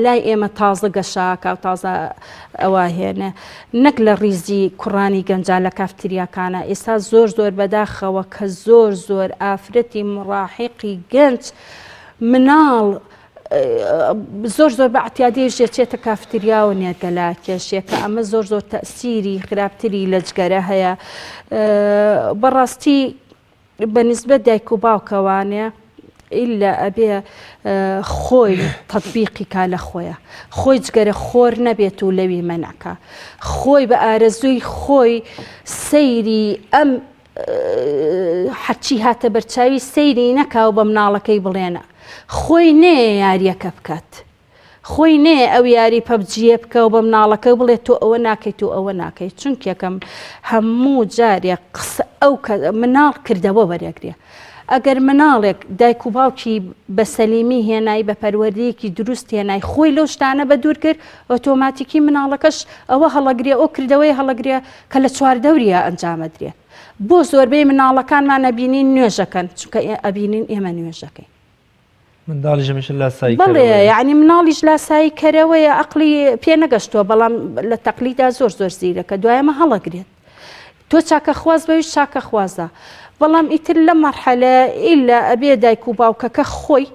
لای ئێمە تازە گەشاکە و تازە ئەوە هێنە نەک لە ڕیزی کوڕانی گەنجا لە کافتریاکانە ئێستا زۆر بەداخەوە کە زۆر ئافرەتی مڕاحقی گەنج مناڵ زۆر بە ئەتیادی ژێچێتە کافتریا و نێرگەلا کێشێکە ئەمە زۆر تەسیری خراپتری لە جگەرە هەیە. بەڕاستی بەنسبەت دایک و باوکەوانێ ئیلا ئەبێ خۆی تەطبیقی کا لە خۆیە خۆی جگەرە خۆر نەبێت و لەوی مەنعکە خۆی بە ئارەزووی خۆی سەیری ئەم حەچی هاتە بەرچاوی سەیری نەکاو بە مناڵەکەی بڵێنە خۆی نێ یاریەکە بکات خۆی نێ ئەو یاری پەبجیە بکە و بە مناڵەکە بڵێت تۆ ئەوە ناکەیت و ئەوە ناکەیت چونکە یەکەم هەموو جارێک قسە ئەو مناڵ کردەوە وەرەگرێ. ئەگەر مناڵێک دایک و باوکی بە سەلیمی هێنایی بە پەروەردەیەکی دروست هێنای خۆی لەو شتانە بە دوور کرد ئۆتۆماتیکی مناڵەکەش ئەوە هەڵەگرێ ئەو کردەوەی هەڵەگرێ کە لە چواردەوریە ئەنجامەدرێت. بۆ زۆربەی مناڵەکانمان ئەبینین نوێژەکەن چونکە ئەبینین ئێمە نوێژەکەین منداڵیش لاسایی بەڵێ یعنی مناڵیش لاسایی کەرەوەیە عەقلی پێ نەگەشتووە بەڵام لە تەقلیدا زۆر زیرەکە دوایەمە هەڵەگرێت تۆ چاکە خواز بەویش چاکە خوازە. بەڵام ئیتر لە مەرحەلە ئیلا ئەبێ دایک و باوکەکە خۆی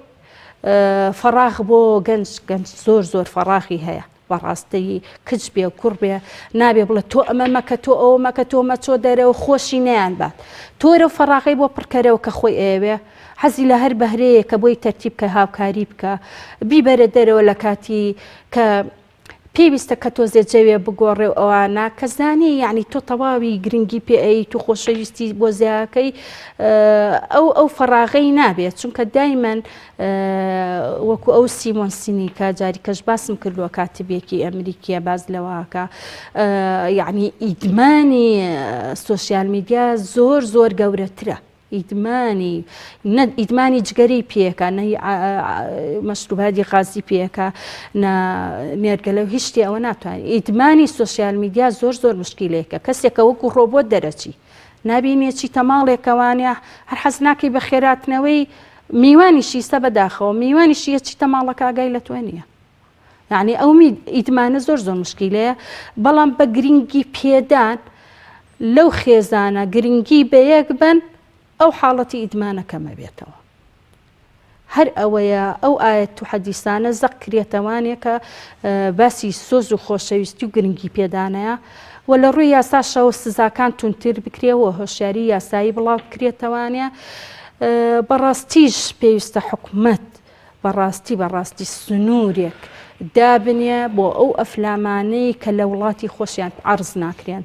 فەراغ بۆ گەنج زۆر فەراغی هەیە بەڕاستی کچ بێ و کوڕ بێ نابێ بڵێ تۆ ئەمە مەکە تۆ ئەوە مەکە تۆ مەچۆ دەرەوە خۆشی نەیان بات تۆرە فەراغی بۆ پڕکەرەوە کە خۆی ئێوێ حەزی لە هەر بەهرەیە کە بۆی تەرتیب کە هاوکاری بکە بیبەرە دەرەوە لە کاتی کە پێویستە کە تۆ زێجەوێ بگۆڕێ و ئەوانە کە زانی یعنی تۆ تەواوی گرنگی پێئی تو خۆشەویستی بۆ زیاکەی ئەو فەراغەی نابێت چونکە دایمەن وەکو ئەو سیمۆن سینیکە جاری کەش باسم کردووە کاتبێکی ئەمریکیە باز لەواکە یعنی ئیدمانی سۆسیال میدیا زۆر گەورەترە ئیدمانی جگەری پێکە مەشروباتی غازی پێکە نێرگەلە و هیچ شتێ ئەوە ناتوانێت ئیدمانی سۆسیال میدیا زۆر مشکیلەیەکە کەسێکە وەکو ڕۆبۆت دەرەچی نابینێکی تەماڵێکەوانە هەر حەز ناکەی بە خێراتنەوەی میوانی شیستە بەداخەوە میوانی شیەکی تەماڵەکە ئاگای لە توێ نییە یعنی ئەو ئیدمانە زۆر مشکیلەیە بەڵام بە گرنگی پێدان لەو خێزانە گرنگی بە یەک بن ئەو حاڵەتی ئیدمانە کەمە بێتەوە هەر ئەوەیە ئەو ئاەت و حەدیسانە زەق کرێتەوانێک کە باسی سۆز و خۆشەویستی و گرنگی پێدانەیە و لە ڕووی یاساشەوە سزاکان تونتر بکرێەوە هۆشیاری یاسایی بڵاو بکرێتەوانێ بەڕاستیش پێویستە حکومەت بەڕاستی سنوورێک دابنێ بۆ ئەو ئەفلامانەی کە لە وڵاتی خۆشیان عەرز ناکرێن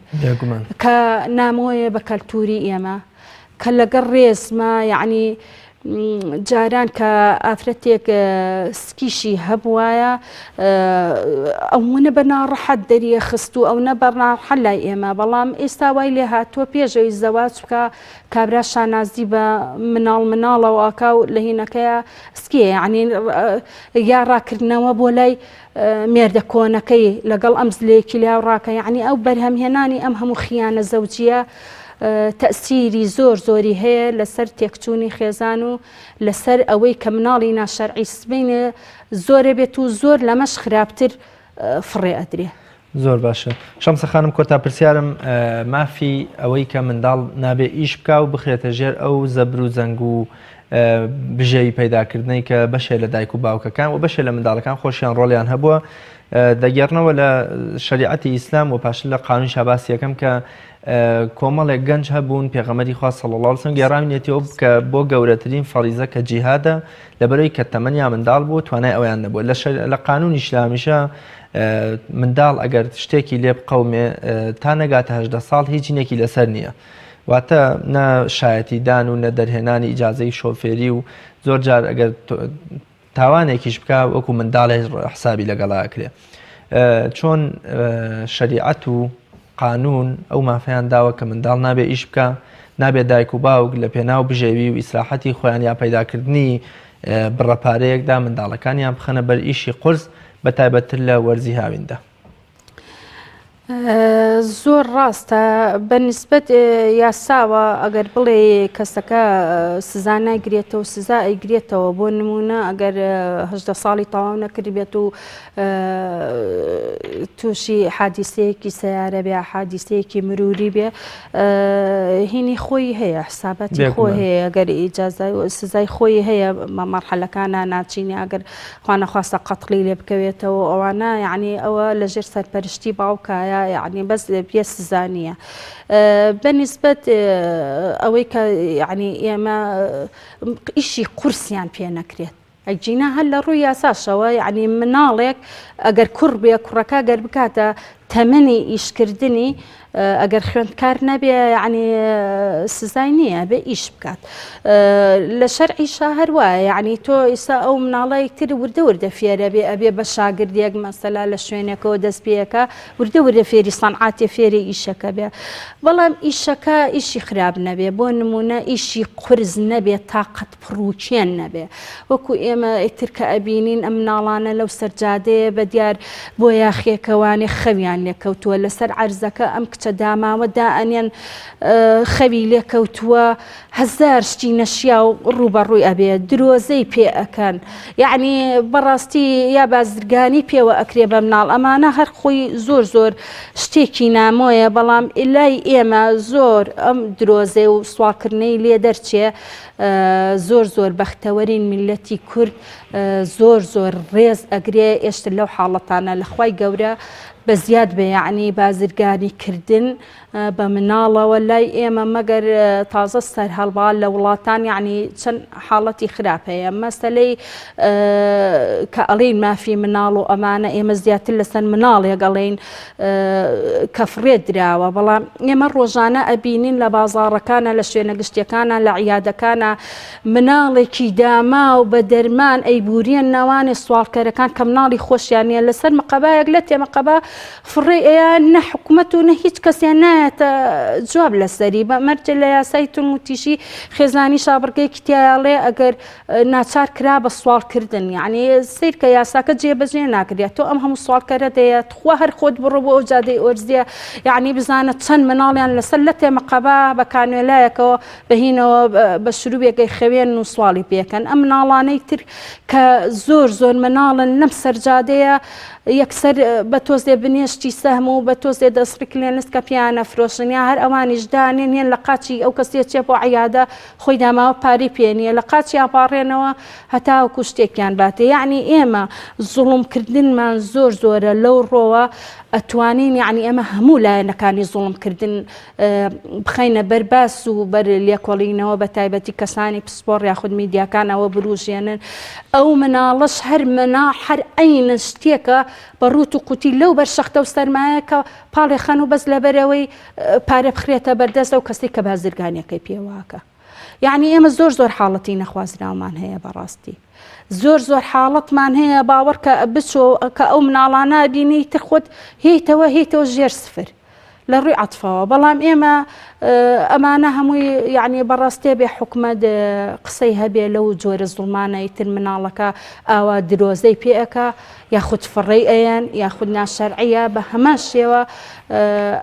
کە نامۆیە بە کەلتوری ئێمە کە لەگەڵ ڕێزمە یعنی جاران کە ئافرەتێک سکیشی هەبوایە ئەوە بە ناڕەحەت دەریە خست و ئەو نە بە ناڕەحەت لای ئێمە بەڵام ئێستا وای لێ هاتووە پێشەوەی زەواج بکە کابرا شانازی بە مناڵەوە ئاکا و لە هینەکەیە سکیە یعنی یا ڕاکردنەوە بۆ لای مێردە کۆنەکەی لەگەڵ ئەم زلەیەکی لیا ڕاکە یعنی ئەو بەرهەمهێنانی ئەم هەموو خیانە زەوجیە تەسیری زۆری هەیە لەسەر تێکچوونی خێزان و لەسەر ئەوەی کە مناڵی ناشەرعی سبینە زۆرە بێت و زۆر لەمەش خراپتر فڕێ ئەدرێ. زۆر باشە. شەمسە خانم کۆتا پرسیارم مافی ئەوەی کە منداڵ نابێ ئیش بکا و بخرێتە ژێر ئەو زەبر و زەنگ و بژێوی پەیداکردنی کە بەشێ لە دایک و باوکەکان و بەشێ لە منداڵەکان خۆشیان ڕۆڵیان هەبووە دەگەڕنەوە لە شریعەتی ئیسلام و پاشن لە قانون شاباسی یەکەم کە کۆمەڵێک گەنج هەبوون پێغەمبەری خوا صلی الله علیه و سلم گێڕاوینێتەوە کە بۆ گەورەترین فەریزە کە جیهادە لەبەرەوەی کە تەمەنیان منداڵ بوو توانای ئەویان نەبووە لە قانونی ئیسلامیشە منداڵ ئەگەر شتێکی لێ بقەومێ تا نەگاتە 18 ساڵ هیچ جینێکی لەسەر نییە واتە نە شایەتیدان و نە دەرهێنانی ئیجازەی شۆفێری و زۆر جار ئەگەر تاوانێکیش بکە وەکو منداڵێک حسابی لەگەڵاکرێ چۆن شریعەت و قانون ئەو مافیان داوە کە منداڵ نابێ ئیش بکە نابێت دایک و باوک لە پێناو بژێوی و ئیسلاحەتی خۆیان یا پەیداکردنی بڕەپارەیەکدا منداڵەکانیان بخەنە بەر ئیشی قورس بە تایبەتتر لە وەرزی هاویندا. زۆر ڕاستە بەنسبەت یاساوە ئەگەر بڵێ کەسەکە سزا ناگرێتەوە سزا ئەیگرێتەوە بۆ نمونە ئەگەر 18 ساڵی تەواو نەکرد بێت و تووشی حادیسەیەکی سەیارە بێ حادیسەیەکی مروری بێ هینی خۆی هەیە حسابەتی خۆی هەیە ئەگەر ئیجازای سزای خۆی هەیە مەرحەلەکانە ناچینی ئەگەر خوا نەخواستە قەتڵی لێ بکەوێتەوە ئەوانە یعنی ئەوە لەژێر سەرپەرشتی باوکایە يعني بس بيس سزانية بالنسبة أوي يعني ما إشي قرصيان فينا كريت أجينا هلا رؤيا ساشوا يعني منالك أجر كربي كركا أجر بكاتا تمني إيش كردني أجر خوێندکار نەبێ یعنی سزای نییە بێ ئیش بکات لە شەرعیشا هەروایە یعنی تۆ ئێستا ئەو مناڵەیەک تر وردە فێرە بێ ئەبێ بە شاگردێک مەسەلا لە شوێنێکەوە دەست پێیەکە وردە فێری سەنعاتێ فێری ئیشەکە بێ بەڵام ئیشەکە ئیشی خراپ نەبێ بۆ نمونە ئیشی قورز نەبێ تاقەت پڕوچێن نەبێ وەکو ئێمە ئیتر کە ئەبینین ئەم مناڵانە لەو سەرجادەیە بە دیار بۆ یاخیەکەوانی خەویان لێکەوتووە لەسەر عەرزەکە ئەم کچە داماوەدا ئەنێن خەوی لێکەوتووە هەزار شتی نەشیا و ڕوبەڕووی ئەبێ درۆزەی پێ ئەکەن یعنی بەڕاستی یا بازرگانی پێوە ئەکرێ بە مناڵ ئەمانە هەر خۆی زۆر شتێکی نامۆیە بەڵام لای ئێمە زۆر ئەم درۆزەی و سوالکردنەی لێ دەرچێ زۆر بەختەوەرین میلەتی کورد زۆر ڕێز ئەگرێ ئێشتر لەو حاڵەتانە لە خوای گەورە بەزیاد بێ یعنی بازرگانی کردن بە مناڵەوە لای ئێمە مەگەر تازە سەر هەڵبا لە وڵاتان یعنی چەند حاڵەتی خراپ هەیە مەسەلەی کە ئەڵێن مافی مناڵ و ئەمانە ئێمە زیاتر لەسەر مناڵێک ئەڵێن کە فڕێت دراوە بەڵام ئێمە ڕۆژانە ئەبینین لە بازاڕەکانە لە شوێنە گشتیەکانە لە عیادەکانە مناڵێکی داما و بە دەرمان ئەیبوریان ناوانێ سوالکەرەکان کە مناڵی خۆشیانە لەسەر مەقەبایەک لە تێمەقەبا فڕێ نە حکوومەت و نە هیچ کەسیان نایەتە جواب لەسەری بە مەرجە لە یاسای تونوتیشی خێزانی شابڕگەیەکی تایاڵێ ئەگەر ناچار کرا بە سوالکردن یعنی سیر کە یاساکە جێبەجێ ناکرێت تۆ ئەم هەموو سوالکەرە دەیە خوا هەر خۆت بڕۆ بۆ ئەو جادەی ئۆرزیە یعنی بزانە چەند مناڵیان لەسەر لە تێمەقەبا بە کانوێلایەکەوە بەهینەوە بە شروبێکی خوێن و سوالی پێکەن ئەم مناڵانەی تر کە زۆر مناڵن لەم سەرجادەیە یەکسەر بە تۆزێ بنێشتی سەهم و بە تۆزێ دەستڕکلێنست کە پیانە فرۆشنیا هەر ئەوانیش دانێن هێن لە قاچی ئەو کەسێ چێ بۆ عیادە خۆی داماوە پاری پێنیە لە قاچی ئاپاڕێنەوە هەتاوەکو شتێکیان باتێ یعنی ئێمە زوڵمکردنمان زۆرە لەو ڕۆوە ئەتوانین یعنی ئەمە هەموو لایەنەکانی زوڵمکردن بخەینە بەرباس و بەر لێکۆڵینەوە بە تایبەتی کەسانی پسپۆڕ یاخود میدیاکانەوە بروژێنن ئەو مناڵەش هەر ئەینە شتێکە بە ڕوت و قوتی لەو بەرشەختە و سەرمایەکە پاڵێ خەن و بەس لەبەرەوەی پارە بخرێتە بەردەست ئەو کەسی کە بازرگانیەکەی پێواکە یعنی ئێمە زۆر حاڵەتی نەخوازراومان هەیە بەڕاستی زۆر حاڵەتمان هەیە باوەڕ کە بچۆ کە ئەو مناڵانە بینی تر خۆت هیتەوە ژێر سفر لە ڕووی عەتفەوە بەڵام ئێمە ئەمانە هەمووی یعنی بەڕاستێ بێ حکومەت قسەی هەبێ لەو جۆرە زوڵمانەی تر مناڵەکە ئاوا درۆزەی پێەکە یاخود فڕێی ئەیان یاخود ناشەرعیە بە هەمان شێوە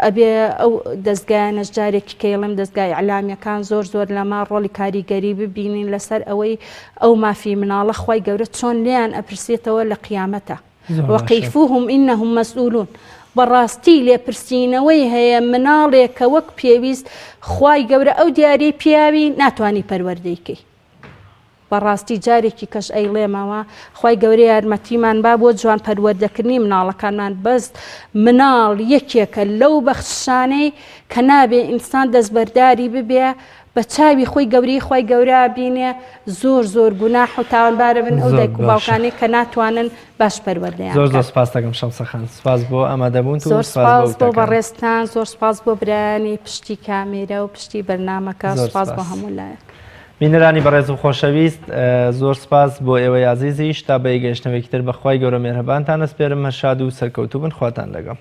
ئەبێ ئەو دەستگایانەش جارێکی کەیڵم دەستگای ئەعلامیەکان زۆر لەما ڕۆڵی کاریگەری ببینین لەسەر ئەوەی ئەو مافی مناڵە خوای گەورە چۆن لیان ئەپرسێتەوە لە قیامەتە وەقیفوهم ئینەهم مەسئولون بەڕاستی لێپرسینەوەی هەیە مناڵێک کە وەک پێویست خوای گەورە ئەو دیاری پیاوی ناتوانی پەروەردەیکەی بەڕاستی جارێکی کەش ئەیڵێمەوە خوای گەورە یارمەتیمان با بۆ جوان پەروەردەکردنی مناڵەکانمان بەست مناڵ یەکێکە لەو بەخشانەی کە نابێ ئینسان دەستبەرداری ببێ بە چاوی خۆی گەوری خۆی گەورە بینێ زۆر گوناح و تاوانبارە بن ئەو دایک و باوکانەی کە ناتوانن باش پەروەردەیان زۆر سپاس دەکەم شەمسەخان سپاس بۆ ئامادەبوون زۆر سپاس بۆ بەڕێستان زۆر سپاس بۆ برانی پشتی کامێرە و پشتی بەرنامەکە سپاس بۆ هەموو لایەک بینەرانی بەڕێز و خۆشەویست زۆر سپاس بۆ ئێوەی عەزیزیش تا بە گەیشتنەوەیکی تر بەخوای گەورە مێرهەبانتان ئەسپێرم هەر شاد و سەرکەوتوو بن خواتان لەگەڵ